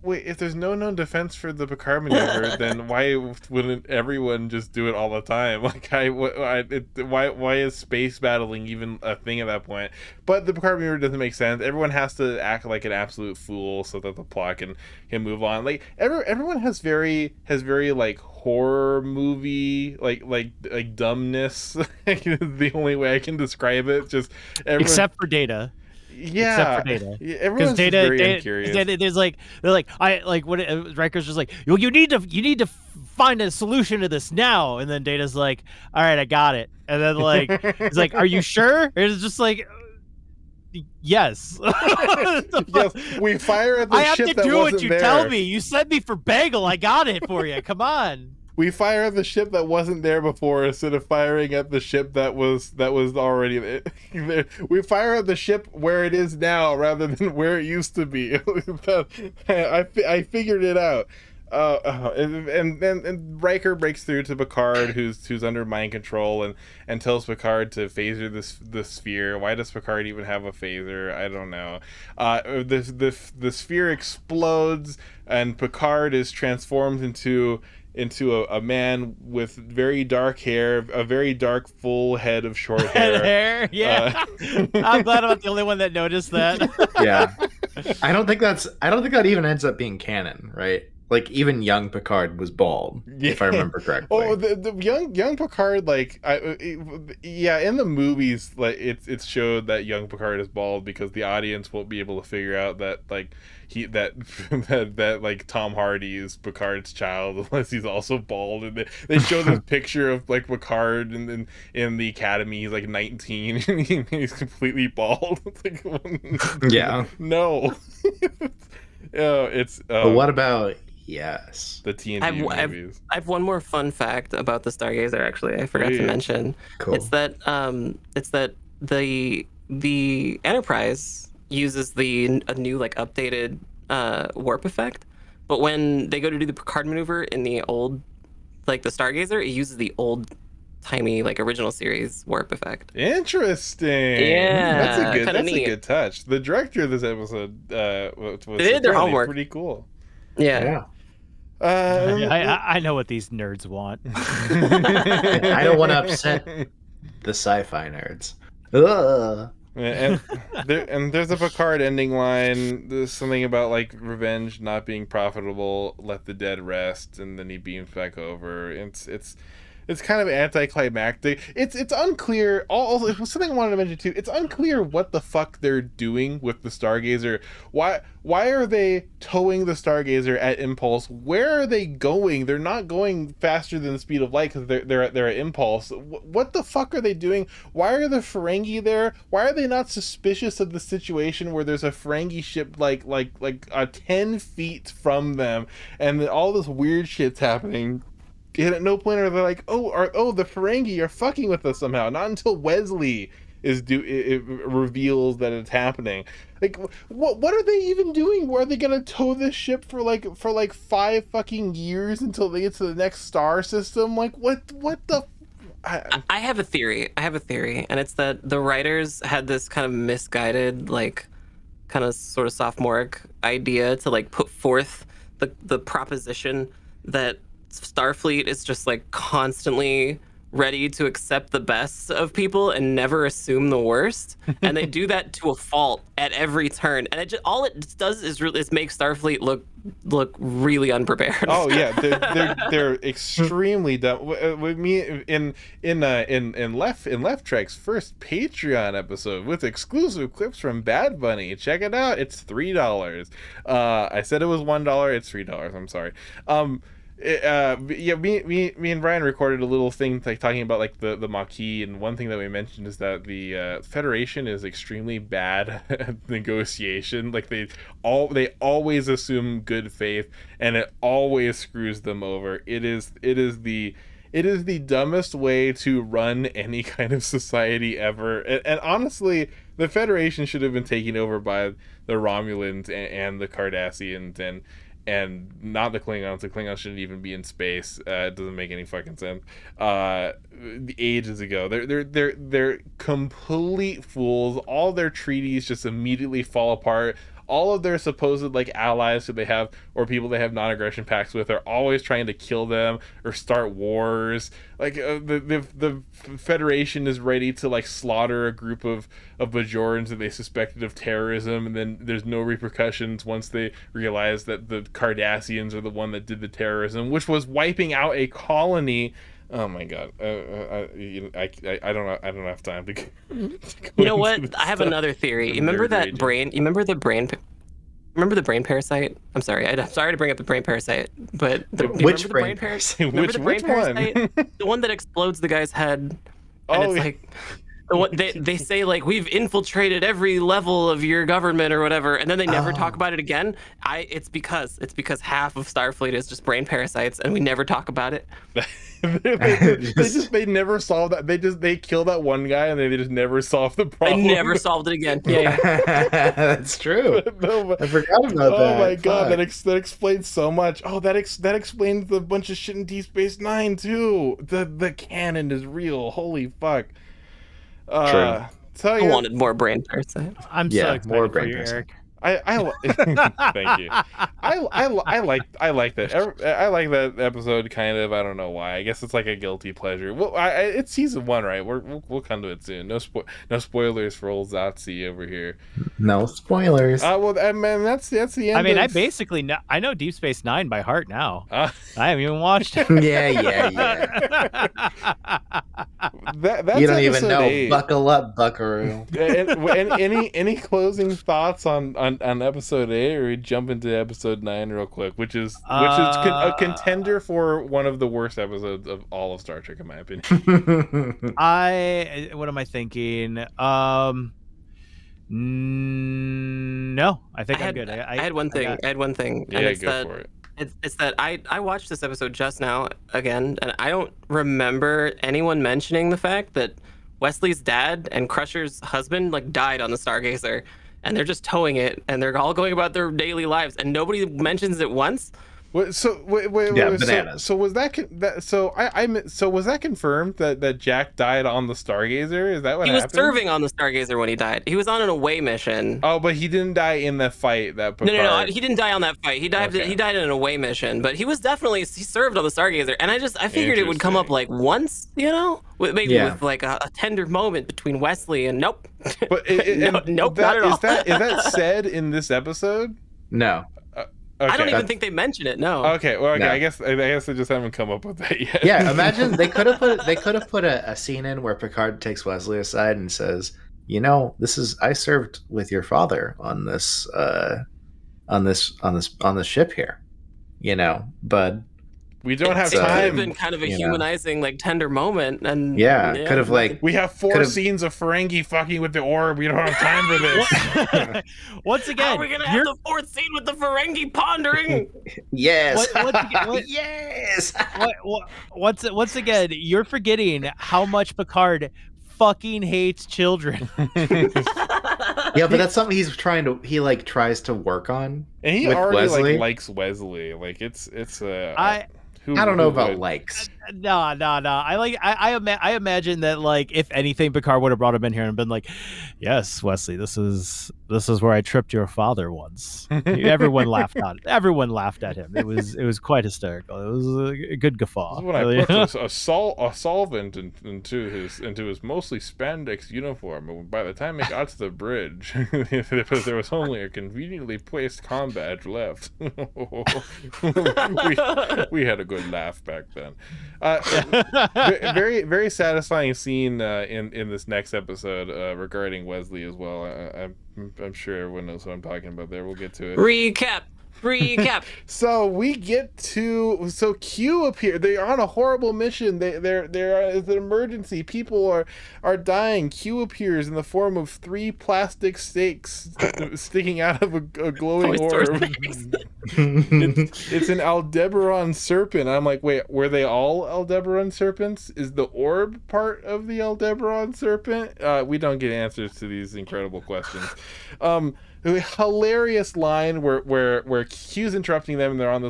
wait, if there's no known defense for the Picard maneuver, then why wouldn't everyone just do it all the time? Like, why is space battling even a thing at that point? But the Picard maneuver doesn't make sense. Everyone has to act like an absolute fool so that the plot can move on. Like, everyone has very like horror movie like dumbness. The only way I can describe it. Just except for Data. Yeah, except for Data. Yeah, everyone's Data, very curious. There's like Riker's just like, well, you need to find a solution to this now, and then Data's like, all right, I got it, and then like he's like, are you sure? And it's just like, yes. Yes, we fire at the I have ship to that do wasn't what you there. tell me. You sent me for bagel. I got it for you. Come on. We fire at the ship that wasn't there before instead of firing at the ship that was already there. We fire at the ship where it is now rather than where it used to be. I figured it out. And Riker breaks through to Picard, who's under mind control, and tells Picard to phaser the sphere. Why does Picard even have a phaser? I don't know. The sphere explodes, and Picard is transformed into a man with very dark hair, a very dark full head of short hair. Yeah. I'm glad I'm not the only one that noticed that. Yeah. I don't think that even ends up being canon, right? Like even young Picard was bald, if I remember correctly. Oh, the young Picard, like in the movies, like it's showed that young Picard is bald because the audience won't be able to figure out that like that like Tom Hardy is Picard's child unless he's also bald, and they show this picture of like Picard in the academy. He's like 19 and he's completely bald. It's like, yeah, no. It's but what about yes, the TNG movies? I have one more fun fact about the Stargazer. Actually, I forgot to mention. Cool. It's that the Enterprise uses a new like updated warp effect, but when they go to do the Picard maneuver in the old, like the Stargazer, it uses the old timey like original series warp effect. Interesting. Yeah, that's a good touch. The director of this episode was they did their homework. Pretty cool. Yeah. I know what these nerds want. I don't want to upset the sci-fi nerds. Ugh. And there's a Picard ending line. There's something about like revenge not being profitable. Let the dead rest, and then he beams back over. It's kind of anticlimactic. It's unclear. Also, something I wanted to mention too. It's unclear what the fuck they're doing with the Stargazer. Why are they towing the Stargazer at impulse? Where are they going? They're not going faster than the speed of light because they're at impulse. What the fuck are they doing? Why are the Ferengi there? Why are they not suspicious of the situation where there's a Ferengi ship like 10 feet from them, and all this weird shit's happening? And at no point are they like, the Ferengi are fucking with us somehow. Not until Wesley it reveals that it's happening. Like, what are they even doing? Where are they gonna tow this ship for 5 fucking years until they get to the next star system? Like, what the? I have a theory, and it's that the writers had this kind of misguided, like, kind of sort of sophomoric idea to like put forth the proposition that Starfleet is just like constantly ready to accept the best of people and never assume the worst, and they do that to a fault at every turn, and all it does is make Starfleet look really unprepared. Oh yeah, they're extremely dumb. With me in Left Trek's first Patreon episode with exclusive clips from Bad Bunny. Check it out. It's $3. I said it was $1. It's $3. I'm sorry. Me and Brian recorded a little thing like talking about like the Maquis, and one thing that we mentioned is that the Federation is extremely bad at negotiation. Like they always assume good faith, and it always screws them over. It is the dumbest way to run any kind of society ever. And honestly, the Federation should have been taken over by the Romulans and the Cardassians and not the Klingons. The Klingons shouldn't even be in space. It doesn't make any fucking sense. Ages ago, they're complete fools. All their treaties just immediately fall apart. All of their supposed like allies who they have or people they have non-aggression pacts with are always trying to kill them or start wars. Like the Federation is ready to like slaughter a group of Bajorans that they suspected of terrorism, and then there's no repercussions once they realize that the Cardassians are the one that did the terrorism, which was wiping out a colony. Oh my god! I don't have time to. You know what? I have another theory. You remember that brain? You remember the brain? Remember the brain parasite? I'm sorry. I'm sorry to bring up the brain parasite, but which brain parasite? Remember the brain parasite? The one that explodes the guy's head, and it's like. What they say, like, we've infiltrated every level of your government or whatever, and then they never talk about it again. It's because half of Starfleet is just brain parasites, and we never talk about it. they never solve that. They kill that one guy, and they just never solve the problem. They never solved it again. Yeah. That's true. No, I forgot about that. Oh my god, that explains so much. Oh, that explains the bunch of shit in Deep Space Nine too. The canon is real. Holy fuck. True. I wanted more brain parasite. I'm so excited for you, Eric. Thank you. I like that. I like that episode. Kind of. I don't know why. I guess it's like a guilty pleasure. Well, it's season 1, right? We'll come to it soon. No spoilers for old Zotz over here. No spoilers. Well, man, that's the end. I mean, of... I basically I know Deep Space Nine by heart now. I haven't even watched it. Yeah. That's you don't even know. 8. Buckle up, Buckaroo. and any closing thoughts on episode 8, or we jump into episode 9 real quick, which is a contender for one of the worst episodes of all of Star Trek, in my opinion. What am I thinking? No, I think I'm good. I had one thing. I had one thing. Yeah, and it's go for it. It's that I watched this episode just now again, and I don't remember anyone mentioning the fact that Wesley's dad and Crusher's husband like died on the Stargazer, and they're just towing it, and they're all going about their daily lives, and nobody mentions it once. Wait, bananas. So was that was that confirmed that Jack died on the Stargazer? Is that what happened? He was serving on the Stargazer when he died. He was on an away mission. Oh, but he didn't die in the fight. That Picard... No, he didn't die on that fight. He died. Okay. He died in an away mission, but he served on the Stargazer, and I figured it would come up like once, with like a tender moment between Wesley and nope. But nope, not at all. Is that said in this episode? No. Okay. I don't even think they mention it. No. Okay. Well, No. I guess they just haven't come up with that yet. Yeah, imagine they could have put a scene in where Picard takes Wesley aside and says, I served with your father on this ship here, bud. We don't have It could have time. been kind of a humanizing, like tender moment, and could have We have 4 scenes of Ferengi fucking with the orb. We don't have time for this. Once again, how are we gonna have the 4th scene with the Ferengi pondering? Yes. Yes. Once again, you're forgetting how much Picard fucking hates children. Yeah, but that's something he tries to work on. And he with already Wesley. likes Wesley. Like it's I don't know about likes. No. I imagine that, like, if anything, Picard would have brought him in here and been like, "Yes, Wesley, this is where I tripped your father once." Everyone laughed at him. It was quite hysterical. It was a good guffaw. This is when I put a solvent into his mostly spandex uniform. And by the time it got to the bridge, there was only a conveniently placed comm badge left. we had a good laugh back then. Very, very satisfying scene in this next episode regarding Wesley as well. I'm sure everyone knows what I'm talking about there. We'll get to it. Recap. So we get to Q appear. They're on a horrible mission. There is an emergency. People are dying. Q appears in the form of 3 plastic stakes sticking out of a glowing orb. It's an Aldebaran serpent. I'm like, wait, were they all Aldebaran serpents? Is the orb part of the Aldebaran serpent? We don't get answers to these incredible questions. A hilarious line where Q's interrupting them, and they're on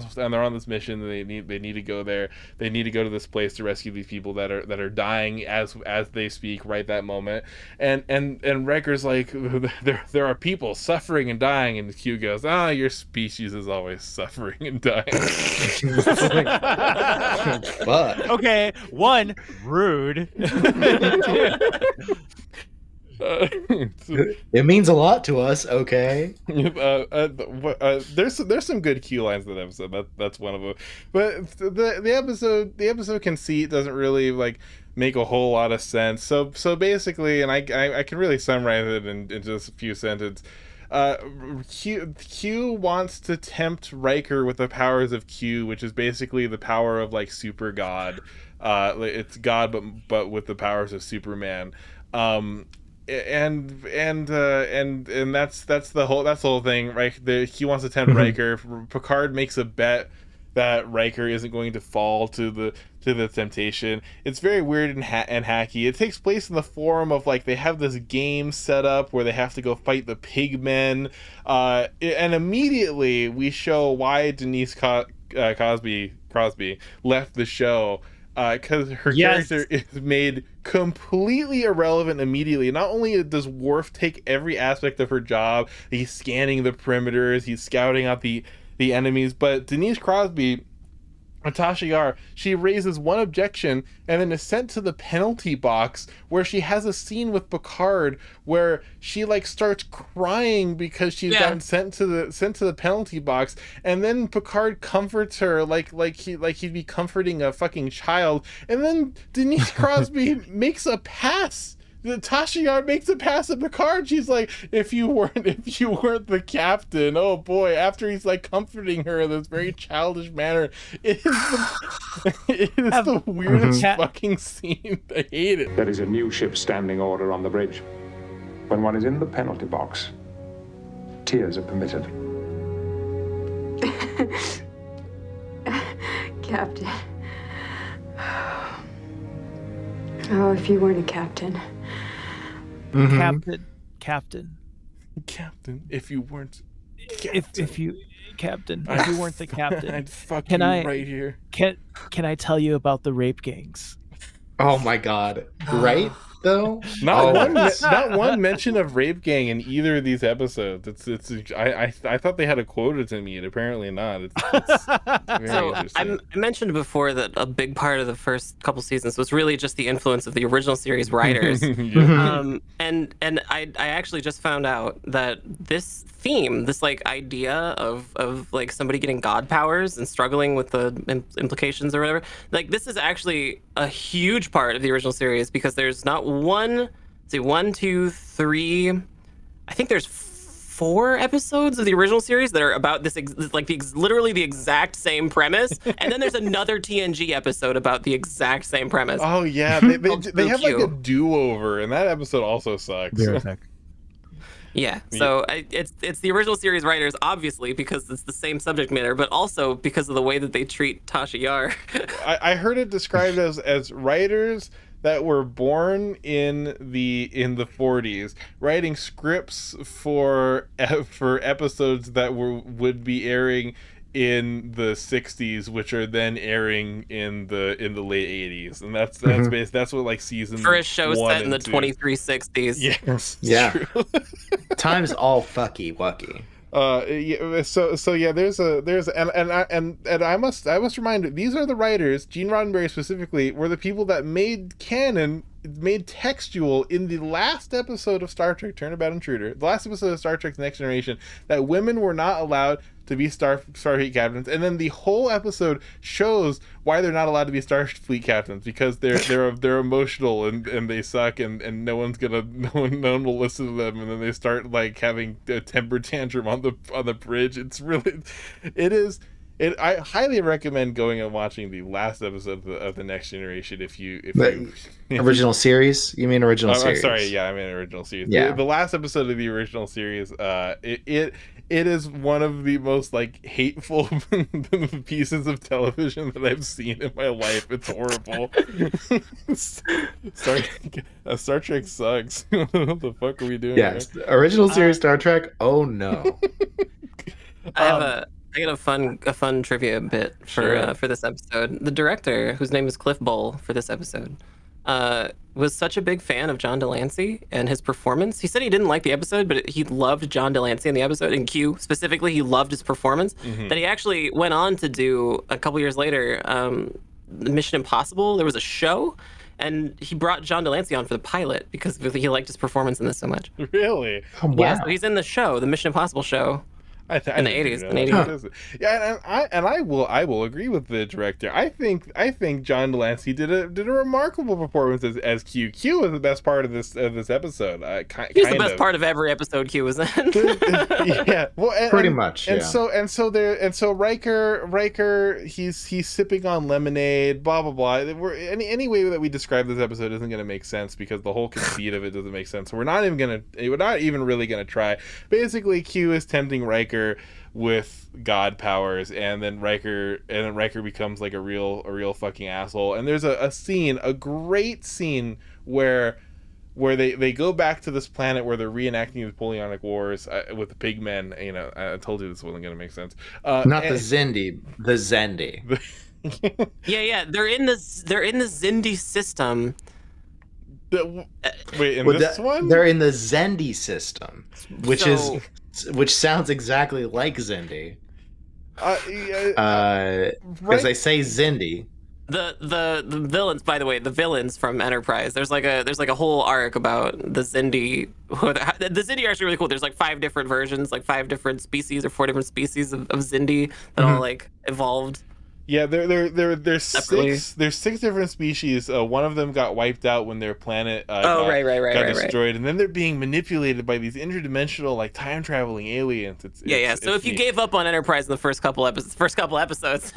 this mission. And they need to go there. They need to go to this place to rescue these people that are dying as they speak right that moment. And Riker's like, there are people suffering and dying, and Q goes, your species is always suffering and dying. But Okay, one, rude. it means a lot to us. Okay. There's some good Q lines in that episode. That's one of them. But the episode conceit doesn't really like make a whole lot of sense. So basically, and I can really summarize it in just a few sentences. Q wants to tempt Riker with the powers of Q, which is basically the power of like super god. It's God, but with the powers of Superman. And that's the whole thing, right? He wants to tempt Riker. Picard makes a bet that Riker isn't going to fall to the temptation. It's very weird and hacky. It takes place in the form of like they have this game set up where they have to go fight the pigmen, and immediately we show why Denise Crosby left the show. because her Yes. character is made completely irrelevant immediately. Not only does Worf take every aspect of her job, he's scanning the perimeters, he's scouting out the enemies, but Denise Crosby, Tasha Yar, she raises one objection and then is sent to the penalty box, where she has a scene with Picard where she like starts crying because she's gotten sent to the penalty box, and then Picard comforts her like he'd be comforting a fucking child, and then Denise Crosby makes a pass. Tasha Yar makes a pass at Picard. She's like, if you weren't the captain, oh boy, after he's like comforting her in this very childish manner. It is the weirdest fucking scene. I hate it. There is a new ship standing order on the bridge. When one is in the penalty box, tears are permitted. Captain. Oh, if you weren't a captain. Captain, if you weren't if you weren't the captain, I'd fuck you right here. Can I tell you about the rape gangs? Oh my god. Right though? Not one mention of rape gang in either of these episodes. I thought they had a quota to meet. Apparently not. It's very So interesting. I mentioned before that a big part of the first couple seasons was really just the influence of the original series writers. And I actually just found out that this theme, this like idea of like somebody getting god powers and struggling with the implications or whatever, like this is actually a huge part of the original series, because there's not one, two, three, I think there's 4 episodes of the original series that are about this, literally the exact same premise, and then there's another TNG episode about the exact same premise. Oh yeah, they have like a do-over, and that episode also sucks. Yeah, so it's the original series writers, obviously, because it's the same subject matter, but also because of the way that they treat Tasha Yar. I heard it described as writers that were born in the 40s, writing scripts for episodes that would be airing in the 60s, which are then airing in the late 80s, and that's what like season for a show 1 set in the and 2. 2360s. Yes, Yeah. true. Time's all fucky wucky. So yeah, there's and I must remind you, these are the writers, Gene Roddenberry specifically, were the people that made canon, made textual in the last episode of Star Trek Turnabout Intruder, the last episode of Star Trek The Next Generation, that women were not allowed to be Starfleet captains, and then the whole episode shows why they're not allowed to be Starfleet captains, because they're emotional and they suck, and no one will listen to them, and then they start like having a temper tantrum on the bridge. I highly recommend going and watching the last episode of the Next Generation if you Original series? You mean original series? I'm sorry, yeah, I mean original series. Yeah. The last episode of the original series, it is one of the most like hateful pieces of television that I've seen in my life. It's horrible. Star Trek sucks. What the fuck are we doing? Yes, original series Star Trek. Oh no. I got a fun trivia bit for this episode. The director, whose name is Cliff Bull, for this episode, was such a big fan of John Delancey and his performance. He said he didn't like the episode, but he loved John Delancey in the episode, and Q specifically, he loved his performance, that he actually went on to do, a couple years later, Mission Impossible. There was a show, and he brought John Delancey on for the pilot because he liked his performance in this so much. Really? Oh, wow. Yeah, so he's in the show, the Mission Impossible show. In the 80s. Yeah, and I will agree with the director. I think John Delancey did a remarkable performance as Q. Q was the best part of this episode. He's the best part of every episode Q was in. Yeah, well, pretty much. And so Riker, he's sipping on lemonade. Blah blah blah. Any way that we describe this episode isn't going to make sense, because the whole conceit of it doesn't make sense. So we're not even really gonna try. Basically, Q is tempting Riker with god powers, and then Riker becomes like a real fucking asshole. And there's a great scene where they go back to this planet where they're reenacting the Napoleonic Wars with the pigmen. I told you this wasn't gonna make sense. Not the Zindi, the Zendi. Yeah. They're in the Xindi system. Wait, in Well, this one? They're in the Xindi system, which So- which sounds exactly like Xindi. Right. Because they say Xindi. The villains, by the way, the villains from Enterprise. There's like a whole arc about the Xindi. The Xindi are actually really cool. There's like 5 different versions, like 5 different species or 4 different species of Xindi that all like evolved. Yeah, there's Separately. 6 different species. One of them got wiped out when their planet got Right. destroyed, and then they're being manipulated by these interdimensional, like, time traveling aliens. So if you gave up on Enterprise in the first couple episodes,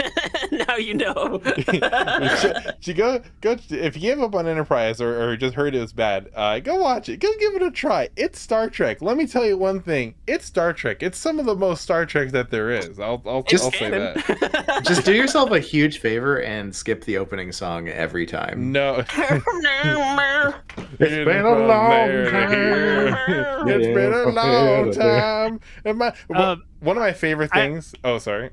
now you know. If you gave up on Enterprise or just heard it was bad, go watch it. Go give it a try. It's Star Trek. Let me tell you one thing. It's Star Trek. It's some of the most Star Trek that there is. I'll say that. Just do yourself a huge favor and skip the opening song every time. No. It's been a long time. It's been a long time. One of my favorite things. Sorry.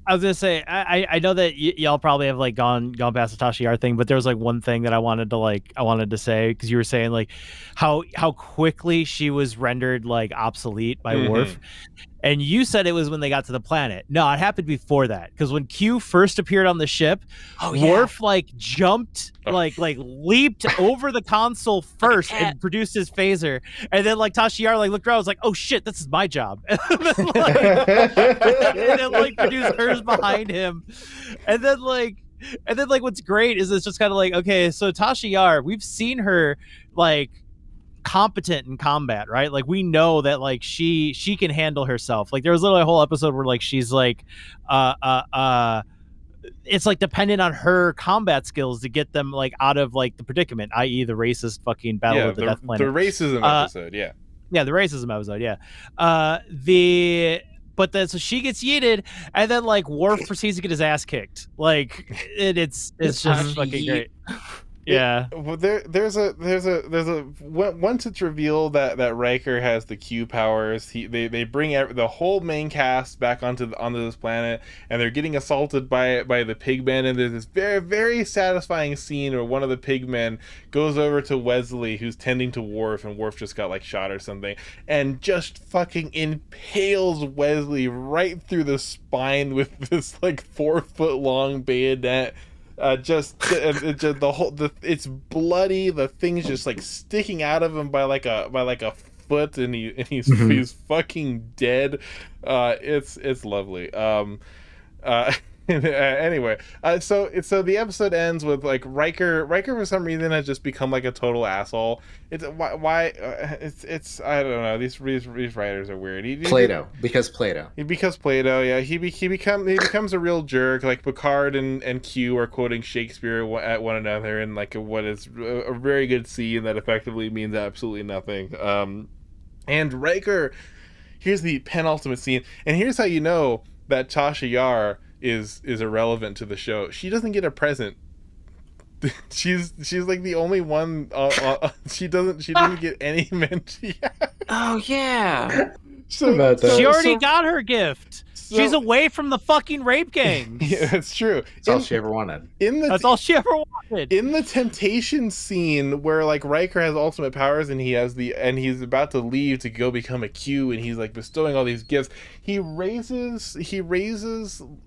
I was gonna say, I know that y'all probably have like gone past the Tasha Yar thing, but there was like one thing that I wanted to say, because you were saying like how quickly she was rendered like obsolete by Worf, and you said it was when they got to the planet. No, it happened before that, because when Q first appeared on the ship, Worf like jumped, like leaped over the console first and produced his phaser, and then like Tasha Yar like looked around, was like, oh shit, this is my job, and then like produced hers behind him, and then what's great is it's just kind of like, okay, so Tasha Yar, we've seen her like competent in combat, right? Like we know that like she can handle herself. Like there was literally a whole episode where like she's like it's like dependent on her combat skills to get them like out of like the predicament, i.e. the racist fucking battle of the Death Planet. The racism episode, yeah, the racism episode, yeah. So she gets yeeted, and then like Worf proceeds to get his ass kicked. Like it's just fucking great. Yeah. There's once it's revealed that Riker has the Q powers, they bring the whole main cast back onto this planet, and they're getting assaulted by the pigmen, and there's this very, very satisfying scene where one of the pigmen goes over to Wesley, who's tending to Worf, and Worf just got like shot or something, and just fucking impales Wesley right through the spine with this like 4-foot long bayonet. It's bloody. The thing's just like sticking out of him by like a foot, and he's fucking dead. It's lovely. Anyway, so the episode ends with like Riker for some reason has just become like a total asshole. It's why it's I don't know, these writers are weird. Because Plato, yeah, he becomes a real jerk. Like Picard and Q are quoting Shakespeare at one another in like what is a very good scene that effectively means absolutely nothing. And Riker, here's the penultimate scene, and here's how you know that Tasha Yar is irrelevant to the show. She doesn't get a present. She's like the only one. She doesn't get any mention. Oh yeah. She already got her gift. She's away from the fucking rape gangs. Yeah, that's true. That's all she ever wanted. That's all she ever wanted. In the temptation scene where like Riker has ultimate powers and he's about to leave to go become a Q, and he's like bestowing all these gifts, he raises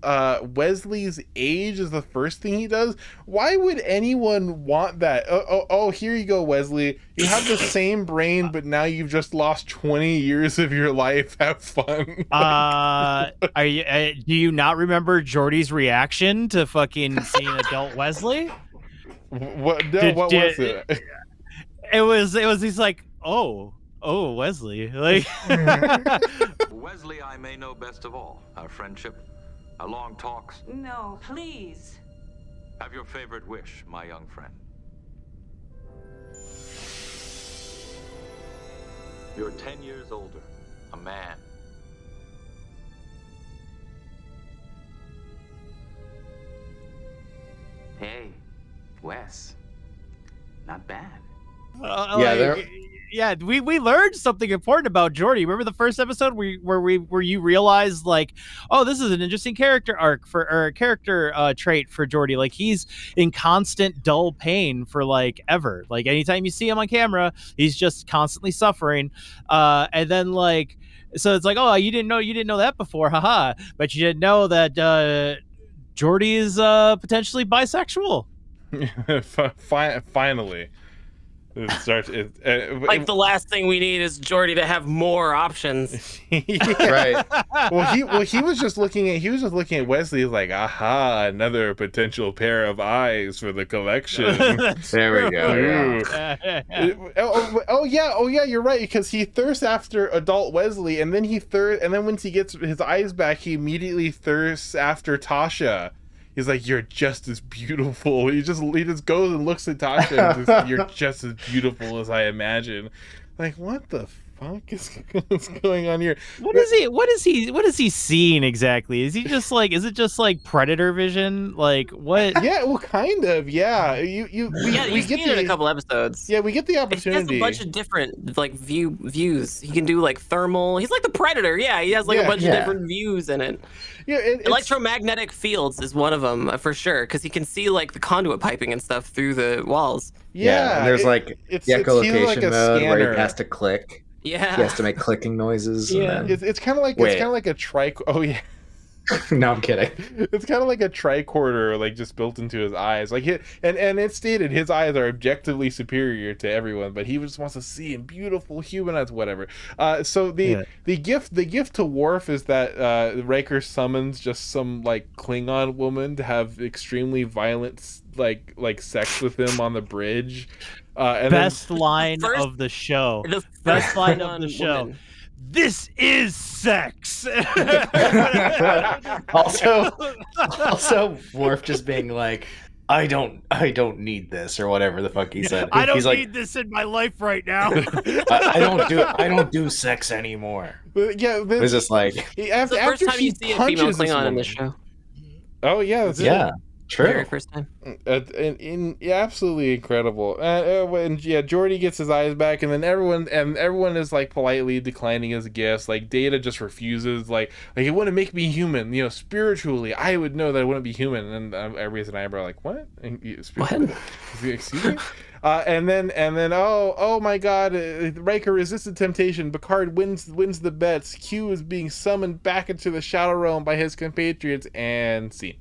Wesley's age is the first thing he does. Why would anyone want that? Oh, here you go, Wesley. You have the same brain, but now you've just lost 20 years of your life. Have fun. Do you not remember Geordi's reaction to fucking seeing adult Wesley? What was it? It was he's like, oh Wesley, like Wesley I may know best of all. Our friendship, our long talks. No, please. Have your favorite wish, my young friend. You're 10 years older, a man. Hey, Wes. Not bad. Yeah, we learned something important about Geordi. Remember the first episode where you realized like, oh, this is an interesting character arc or a character trait for Geordi. Like he's in constant dull pain for like ever. Like anytime you see him on camera, he's just constantly suffering. And then like, so it's like, oh, you didn't know that before, haha. But you didn't know that Geordi is potentially bisexual. Finally. It starts. Like the last thing we need is Geordi to have more options. Right. Well, he was just looking at Wesley. He's like, aha, another potential pair of eyes for the collection. There we go. Yeah. Oh yeah, you're right. Because he thirsts after adult Wesley, and then and then once he gets his eyes back, he immediately thirsts after Tasha. He's like, you're just as beautiful. He just goes and looks at Tasha and just, you're just as beautiful as I imagine. Like, what the fuck is going on here? What is he seeing exactly? Is it just like predator vision? Like what? Yeah, well, kind of. Yeah, we get it in a couple episodes. Yeah, we get the opportunity. He has a bunch of different like views. He can do like thermal. He's like the Predator. Yeah, he has like a bunch of different views in it. Yeah, electromagnetic fields is one of them for sure because he can see like the conduit piping and stuff through the walls. Yeah, and there's like echolocation like mode where he has to click. Yeah, he has to make clicking noises. Yeah, and it's kind of like a Oh yeah. No, I'm kidding. It's kind of like a tricorder, like just built into his eyes. Like and it's stated his eyes are objectively superior to everyone, but he just wants to see in beautiful human eyes, whatever. So the gift to Worf is that Riker summons just some like Klingon woman to have extremely violent like sex with him on the bridge. And best line of the show. The best line of the show. Woman. This is sex. also, Worf just being like, I don't need this or whatever the fuck he said. I don't need this in my life right now. I don't do sex anymore. Yeah, it's just like after the first time you see a female Klingon in the show. Oh yeah, that's it. True. Very first time. Absolutely incredible. And Geordi gets his eyes back, and then everyone is like politely declining his gifts. Like Data just refuses. Like it wouldn't make me human. You know, spiritually, I would know that I wouldn't be human. And everybody's an eyebrow like, what? What? Excuse me. And then oh my God, Riker resisted temptation. Picard wins the bets. Q is being summoned back into the Shadow Realm by his compatriots, and scene.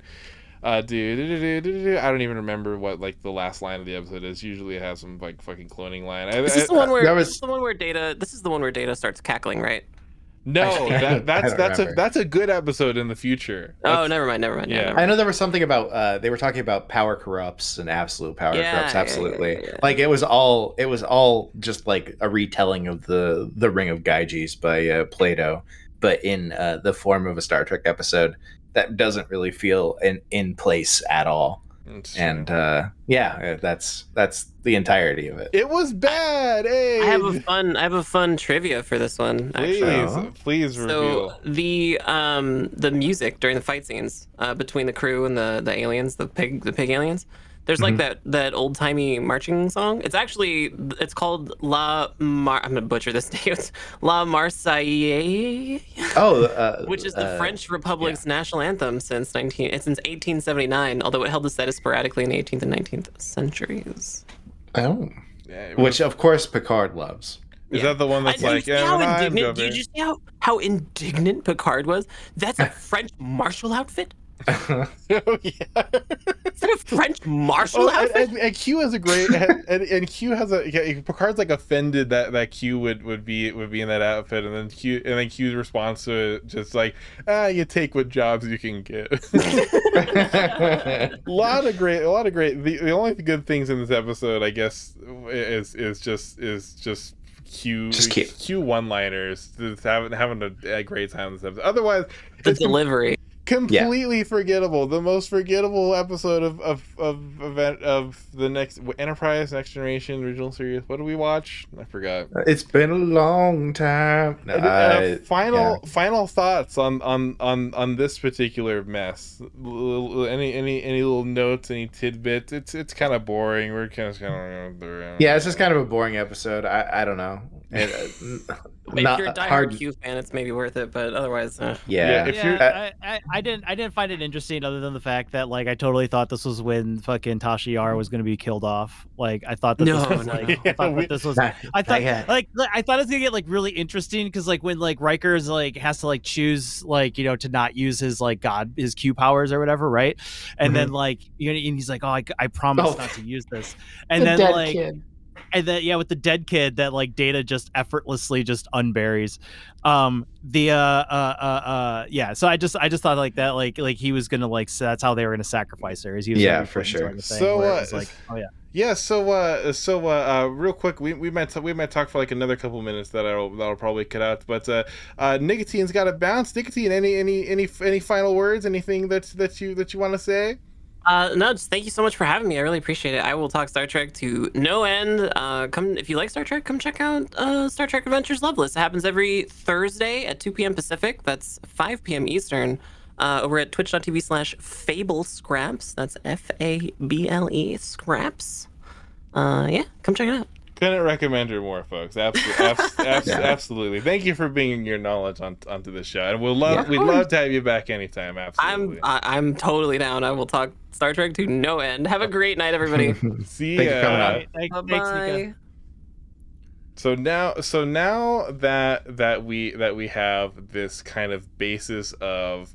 I don't even remember what like the last line of the episode is. Usually it has some like fucking cloning line. This is the one where Data starts cackling, right? No, that's a good episode in the future. Never mind. Yeah, I know there was something about they were talking about power corrupts and absolute power corrupts. Absolutely, yeah. Like it was all just like a retelling of the Ring of Gyges by Plato, but in the form of a Star Trek episode that doesn't really feel in place at all. And that's the entirety of it. It was bad. Hey, I have a fun trivia for this one. Please reveal. So the music during the fight scenes between the crew and the aliens, the pig aliens. There's like that old timey marching song. It's called I'm gonna butcher this name. It's La Marseillaise. Which is the French Republic's national anthem since 1879. Although it held the status sporadically in the 18th and 19th centuries. Oh, which of course Picard loves. Is that the one that's like? Did you see how indignant Picard was? That's a French martial outfit. Oh yeah. Is that a French martial outfit? And Q has a great and Q has Picard's like offended that Q would be in that outfit, and then Q's response to it just like, you take what jobs you can get. a lot of great. The only good things in this episode, I guess, is just Q one-liners. Just having a great time in this episode. Otherwise, the delivery. completely forgettable. The most forgettable episode of the next Enterprise, Next Generation original series. What did we watch? I forgot. It's been a long time. Final thoughts on this particular mess. Any little notes? Any tidbits? It's kind of boring. We're kind of yeah. It's just kind of a boring episode. I don't know. If you're a diehard Q fan, it's maybe worth it, but otherwise, I didn't find it interesting other than the fact that like I totally thought this was when fucking Tasha Yar was going to be killed off. Like I thought that this was like I thought it was going to get like really interesting because like when like Riker's like has to like choose like to not use his like his Q powers or whatever, right? And then like and he's like, oh, I promise not to use this, and then like. Kid. And then with the dead kid that like Data just effortlessly just unburies. So I just thought like that like he was gonna like so that's how they were gonna sacrifice her. For sure. So real quick, we might talk for like another couple minutes that'll probably cut out. But Nikatine's got to bounce. Nikatine, any final words? Anything that you want to say? No, just thank you so much for having me. I really appreciate it. I will talk Star Trek to no end. Come if you like Star Trek, come check out Star Trek Adventures Loveless. It happens every Thursday at 2 p.m. Pacific. That's 5 p.m. Eastern. Over at twitch.tv/Fable Scraps. That's FABLE Scraps. Come check it out. Couldn't recommend her more, folks. Absolutely. Thank you for bringing your knowledge onto the show, and we'd love to have you back anytime. Absolutely. I'm totally down. I will talk Star Trek to no end. Have a great night, everybody. See ya. Thank you for coming on. Bye. So now that we have this kind of basis of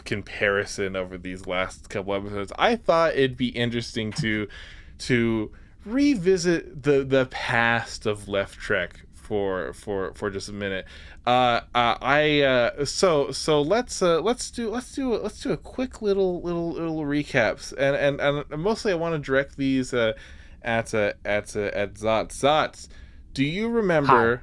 comparison over these last couple episodes, I thought it'd be interesting to revisit the past of Left Trek for just a minute. So let's do a quick little recaps, and mostly I want to direct these at Zotz. Zotz, do you remember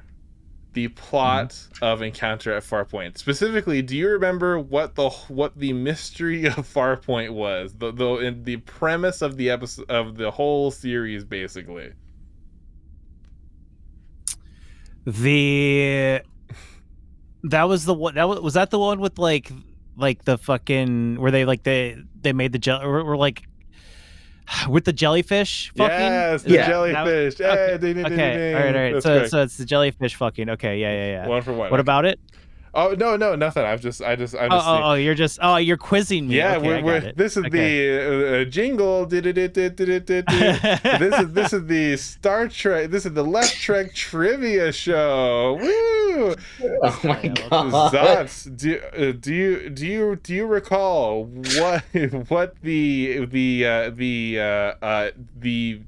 the plot of Encounter at Farpoint? Specifically, do you remember what the mystery of Farpoint was? The premise of the episode of the whole series, basically. Was that the one with like the fucking where they made the gel or like with the jellyfish fucking? Yes, the jellyfish. Okay. All right. So it's the jellyfish fucking. Okay, yeah. 1 for 1. What about it? Oh no, nothing. You're quizzing me. Yeah, okay, this is the jingle. This is the Star Trek. This is the Left Trek trivia show. Woo! Oh my god. Zotz, do you recall what the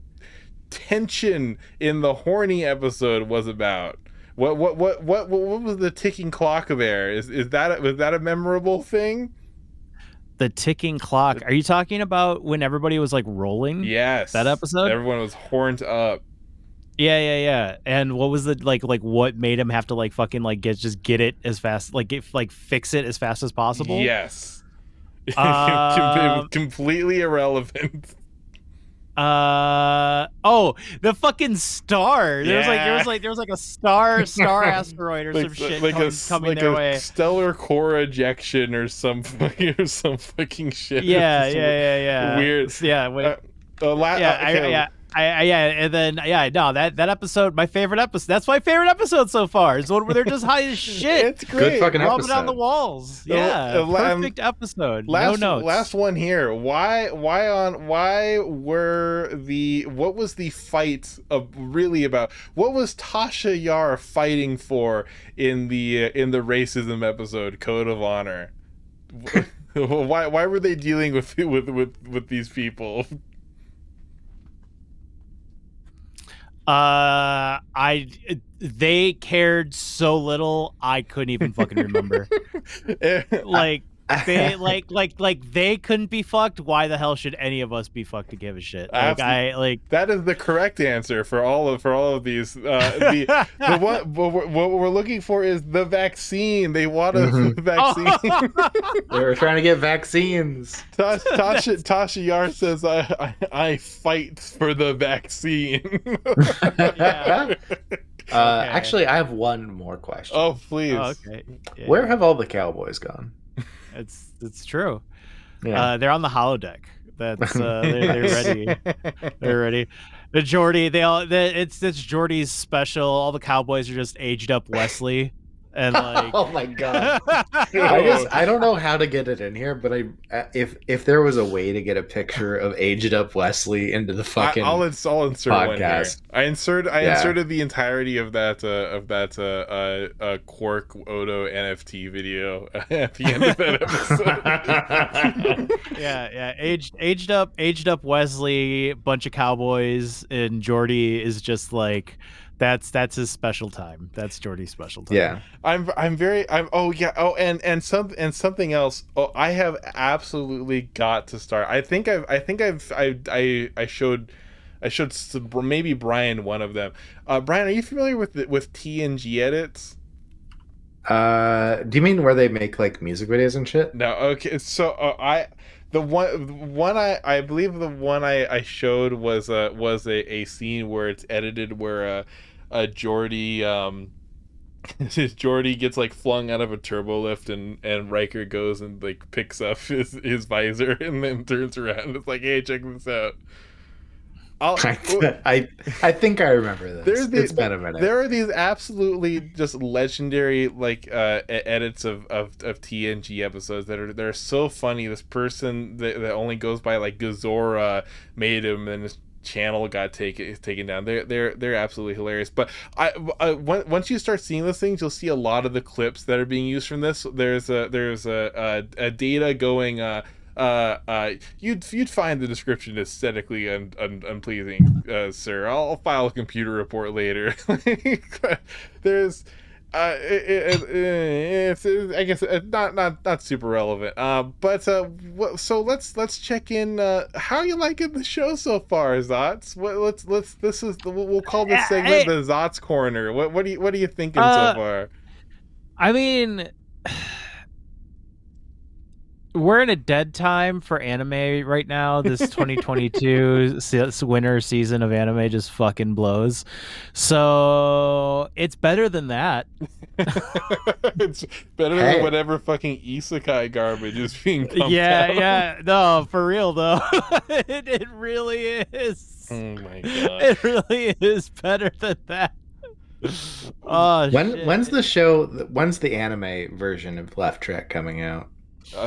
tension in the horny episode was about? What was the ticking clock there? Was that a memorable thing? The ticking clock. Are you talking about when everybody was like rolling? Yes. That episode? Everyone was horned up. Yeah. And what was the like what made him have to like fucking like get it as fast, fix it as fast as possible? Yes. Completely irrelevant. The fucking star. There was like a star asteroid or some shit coming their way. Stellar core ejection or some fucking shit. Yeah. Weird. And then that episode, my favorite episode. That's my favorite episode so far. Is the one where they're just high as shit. It's great. Good fucking Dropping episode. down the walls. Perfect episode. No notes. Last one here. What was the fight really about? What was Tasha Yar fighting for in the racism episode, Code of Honor? Why were they dealing with these people? They cared so little I couldn't even fucking remember. They like they couldn't be fucked. Why the hell should any of us be fucked to give a shit? Like that is the correct answer for all of these. The what we're looking for is the vaccine. They want a vaccine. They were trying to get vaccines. Tasha Yar says, "I fight for the vaccine." Yeah. Actually, I have one more question. Oh, please. Oh, okay. Yeah. Where have all the cowboys gone? It's true. Yeah. They're on the holodeck. That's they're ready. They're ready. The Geordi, it's Geordi's special. All the cowboys are just aged up Wesley, and like, oh my god! I don't know how to get it in here, but if there was a way to get a picture of aged up Wesley into the fucking I'll insert podcast. one here. I inserted the entirety of that Quark Odo NFT video at the end of that episode. yeah, aged up Wesley, bunch of cowboys, and Geordi is just like. That's his special time. That's Geordi's special time. Yeah. And something else. Oh, I have absolutely got to start. I showed maybe Brian one of them. Brian, are you familiar with TNG edits? Do you mean where they make like music videos and shit? No. Okay. So I believe the one I showed was a scene where it's edited where Geordi Geordi gets like flung out of a turbo lift and Riker goes and like picks up his visor and then turns around and it's like, hey, check this out. I think I remember this. It's been a minute. There are these absolutely just legendary like edits of TNG episodes that are so funny. This person that only goes by like Gazora made him, and his channel got taken down. They're absolutely hilarious. But once you start seeing those things, you'll see a lot of the clips that are being used from this. There's a data going. You'd find the description aesthetically unpleasing, sir. I'll file a computer report later. There's it's I guess not super relevant. But so let's check in. How you liking the show so far, Zotz? We'll call this segment the Zotz Corner. What are you thinking so far? I mean, we're in a dead time for anime right now. This 2022 winter season of anime just fucking blows. So it's better than that. It's better than whatever fucking isekai garbage is being pumped out. Yeah. No, for real though. It really is. Oh my god. It really is better than that. Oh, when's the anime version of Left Track coming out?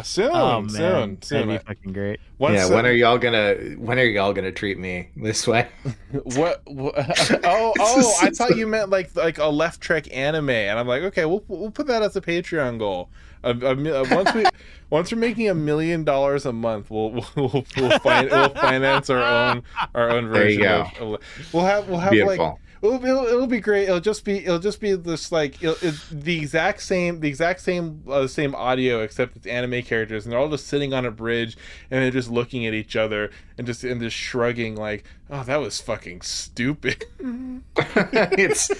Soon. That'd be fucking great. When are y'all gonna treat me this way? What? I thought you meant like a Left Trek anime, and I'm like, okay, we'll put that as a Patreon goal. Once we're making $1 million a month, we'll finance our own version. There you go. We'll have Beautiful. like. It'll be great. It'll just be this like the exact same audio, except it's anime characters, and they're all just sitting on a bridge and they're just looking at each other and just shrugging like, oh, that was fucking stupid. It's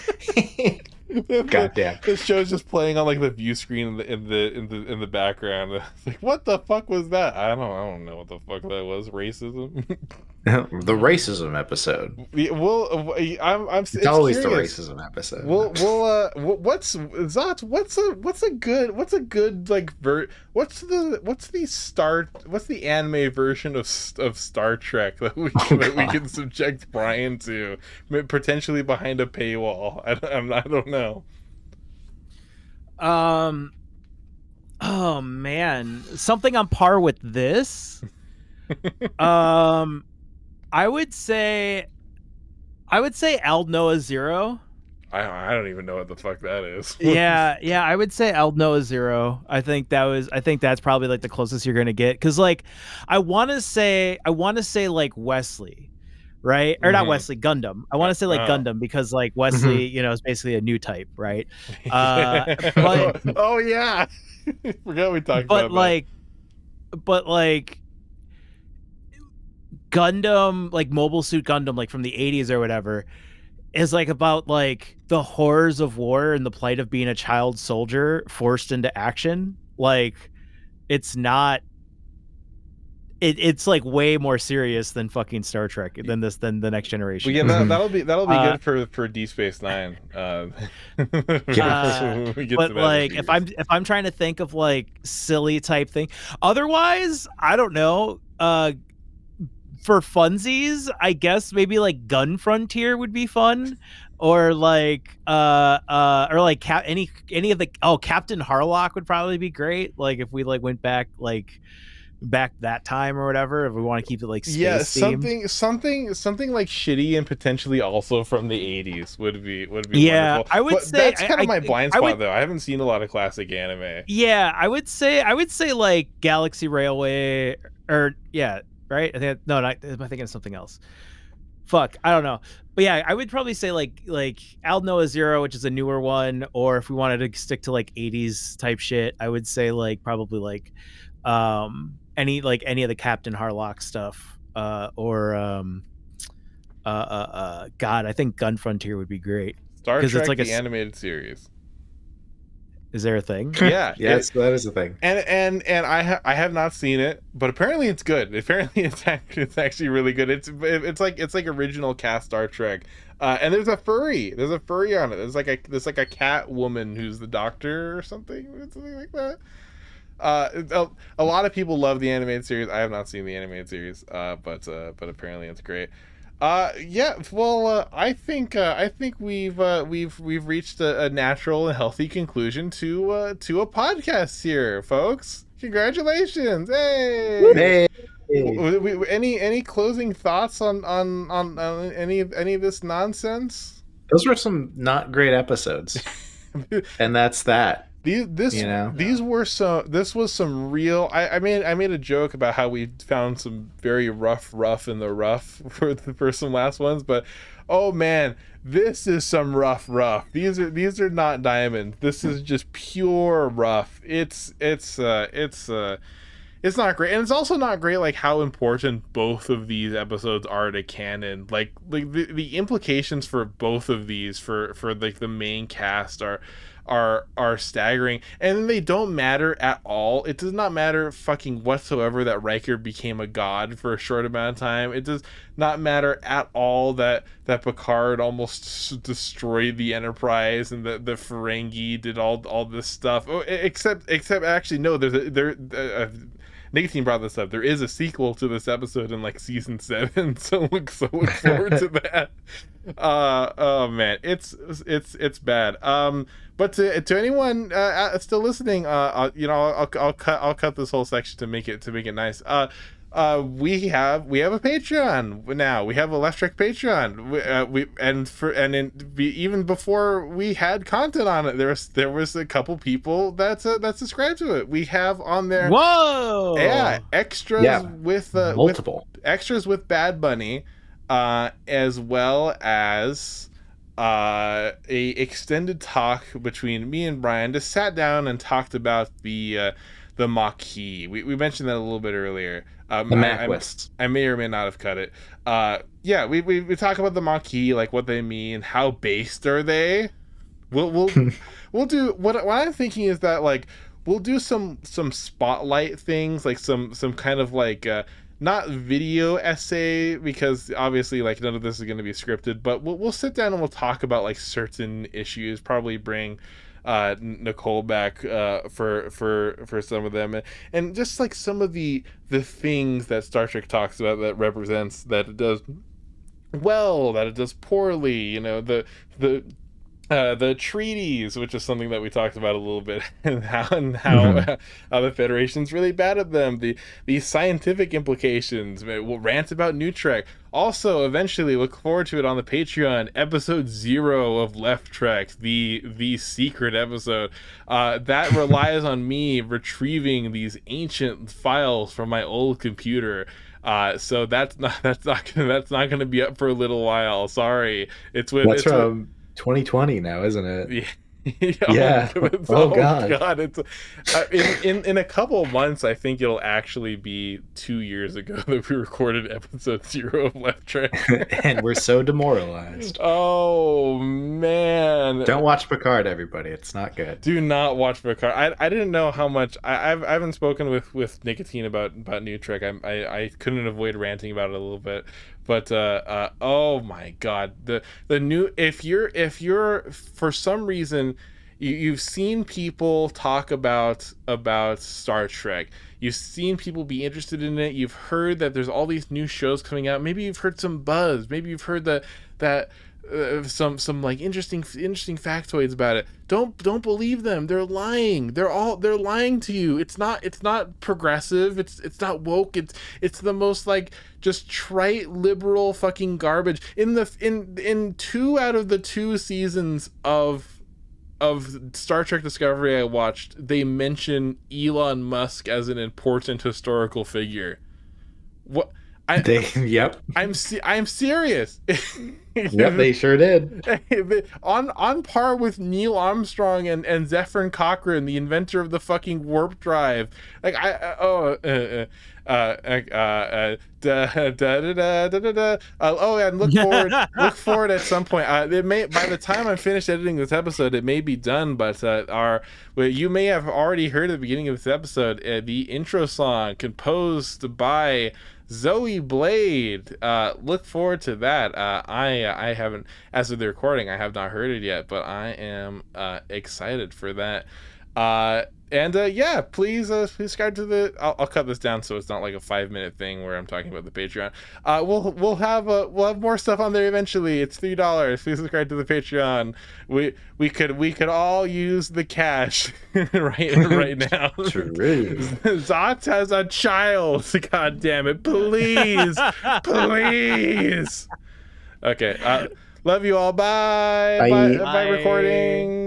goddamn. The show's just playing on like the view screen in the background. It's like, what the fuck was that? I don't know what the fuck that was. Racism. The racism episode. It's always curious. The racism episode. What's Zotz? What's a good like what's the anime version of Star Trek that we can subject Brian to, potentially behind a paywall? I don't know. Oh man, something on par with this. I would say Eld Noah Zero. I don't even know what the fuck that is. yeah, I would say Eld Noah Zero. I think that's probably like the closest you're gonna get, because like I want to say like Wesley, right? Or not Wesley, Gundam. I want to say like Gundam, because like Wesley, is basically a new type, right? But oh yeah. Forgot we talked but about like, but like Gundam, like Mobile Suit Gundam, like from the 80s or whatever, is like about like the horrors of war and the plight of being a child soldier forced into action. Like, it's not. It's like way more serious than fucking Star Trek than the Next Generation. But yeah, that'll be good for D Space Nine. But like, if I'm trying to think of like silly type thing, otherwise, I don't know. For funsies, I guess maybe like Gun Frontier would be fun, or like any of the Captain Harlock would probably be great. Like if we like went back that time or whatever, if we want to keep it like space something like shitty and potentially also from the 80s would be yeah, wonderful. I would say that's kind of my blind spot though. I haven't seen a lot of classic anime. Yeah, I would say like Galaxy Railway, or yeah, right? I think am I thinking of something else? Fuck, I don't know. But yeah, I would probably say like Al Noah Zero, which is a newer one, or if we wanted to stick to like 80s type shit, I would say like probably like any of the Captain Harlock stuff, or God, I think Gun Frontier would be great. Star Trek, it's like the animated series. Is there a thing? Yeah, yes, that is a thing. And I have not seen it, but apparently it's good. Apparently it's actually really good. It's like original cast Star Trek. And there's a furry on it. There's like a cat woman who's the doctor or something like that. A lot of people love the animated series. I have not seen the animated series, but apparently it's great. Yeah. Well, I think we've reached a natural and healthy conclusion to a podcast here, folks. Congratulations! Hey. Any closing thoughts on any of this nonsense? Those were some not great episodes, and that's that. This was some real. I made a joke about how we found some very rough in the rough for some last ones, but oh man, this is some rough. These are not diamond. This is just pure rough. It's not great, and it's also not great like how important both of these episodes are to canon. Like the implications for both of these for like the main cast are staggering, and they don't matter at all. It does not matter fucking whatsoever that Riker became a god for a short amount of time. It does not matter at all that Picard almost destroyed the Enterprise and the Ferengi did all this stuff. Oh, except actually no, Nikatine brought this up. There is a sequel to this episode in like season 7, so look forward to that. Oh man, it's bad. But to anyone still listening, I'll cut this whole section to make it nice. We have a Patreon now. We have a Left Trek Patreon. Even before we had content on it, there was a couple people that subscribed to it. We have on there. Whoa! Yeah, extras with multiple extras with Bad Bunny, as well as a extended talk between me and Brian. Just sat down and talked about the Maquis. We mentioned that a little bit earlier. The Maquis. I may or may not have cut it. Yeah, we talk about the Maquis, like what they mean, how based are they. We'll do what I'm thinking is that like we'll do some spotlight things, like some kind of like not video essay, because obviously like none of this is going to be scripted, but we'll sit down and we'll talk about like certain issues, probably bring Nicole back for some of them, and just like some of the things that Star Trek talks about that represents that it does well, that it does poorly, you know, the treaties, which is something that we talked about a little bit, and how the Federation's really bad at them. The scientific implications. We'll rant about New Trek. Also, eventually, look forward to it on the Patreon. Episode 0 of Left Trek, the secret episode, that relies on me retrieving these ancient files from my old computer. So that's not going to be up for a little while. Sorry, it's with from 2020 now, isn't it? Yeah. Oh, God. It's in a couple of months. I think it'll actually be 2 years ago that we recorded episode 0 of Left Trek, And we're so demoralized. Oh man! Don't watch Picard, everybody. It's not good. Do not watch Picard. I didn't know how much. I haven't spoken with Nikatine about New Trek. I couldn't avoid ranting about it a little bit. But oh my God, the new, if you're for some reason you've seen people talk about Star Trek, you've seen people be interested in it, you've heard that there's all these new shows coming out, maybe you've heard some buzz, maybe you've heard that some like interesting factoids about it. Don't believe them. They're lying. They're lying to you. It's not progressive. It's not woke. It's the most like just trite liberal fucking garbage. In 2 out of the 2 seasons of Star Trek Discovery I watched, they mention Elon Musk as an important historical figure. What? Yep. I'm serious. Yep, they sure did. On par with Neil Armstrong and Zefram Cochrane, the inventor of the fucking warp drive. Like and look forward at some point. It may, by the time I'm finished editing this episode, it may be done. But you may have already heard at the beginning of this episode the intro song composed by Zoe Blade. Look forward to that. I haven't, as of the recording, I have not heard it yet, but I am excited for that. Yeah, please subscribe to the. I'll cut this down so it's not like a 5-minute thing where I'm talking about the Patreon. We'll have more stuff on there eventually. It's $3. Please subscribe to the Patreon. We could all use the cash right now. True. Zotz has a child. God damn it! Please. Okay. Love you all. Bye. Bye. Recording.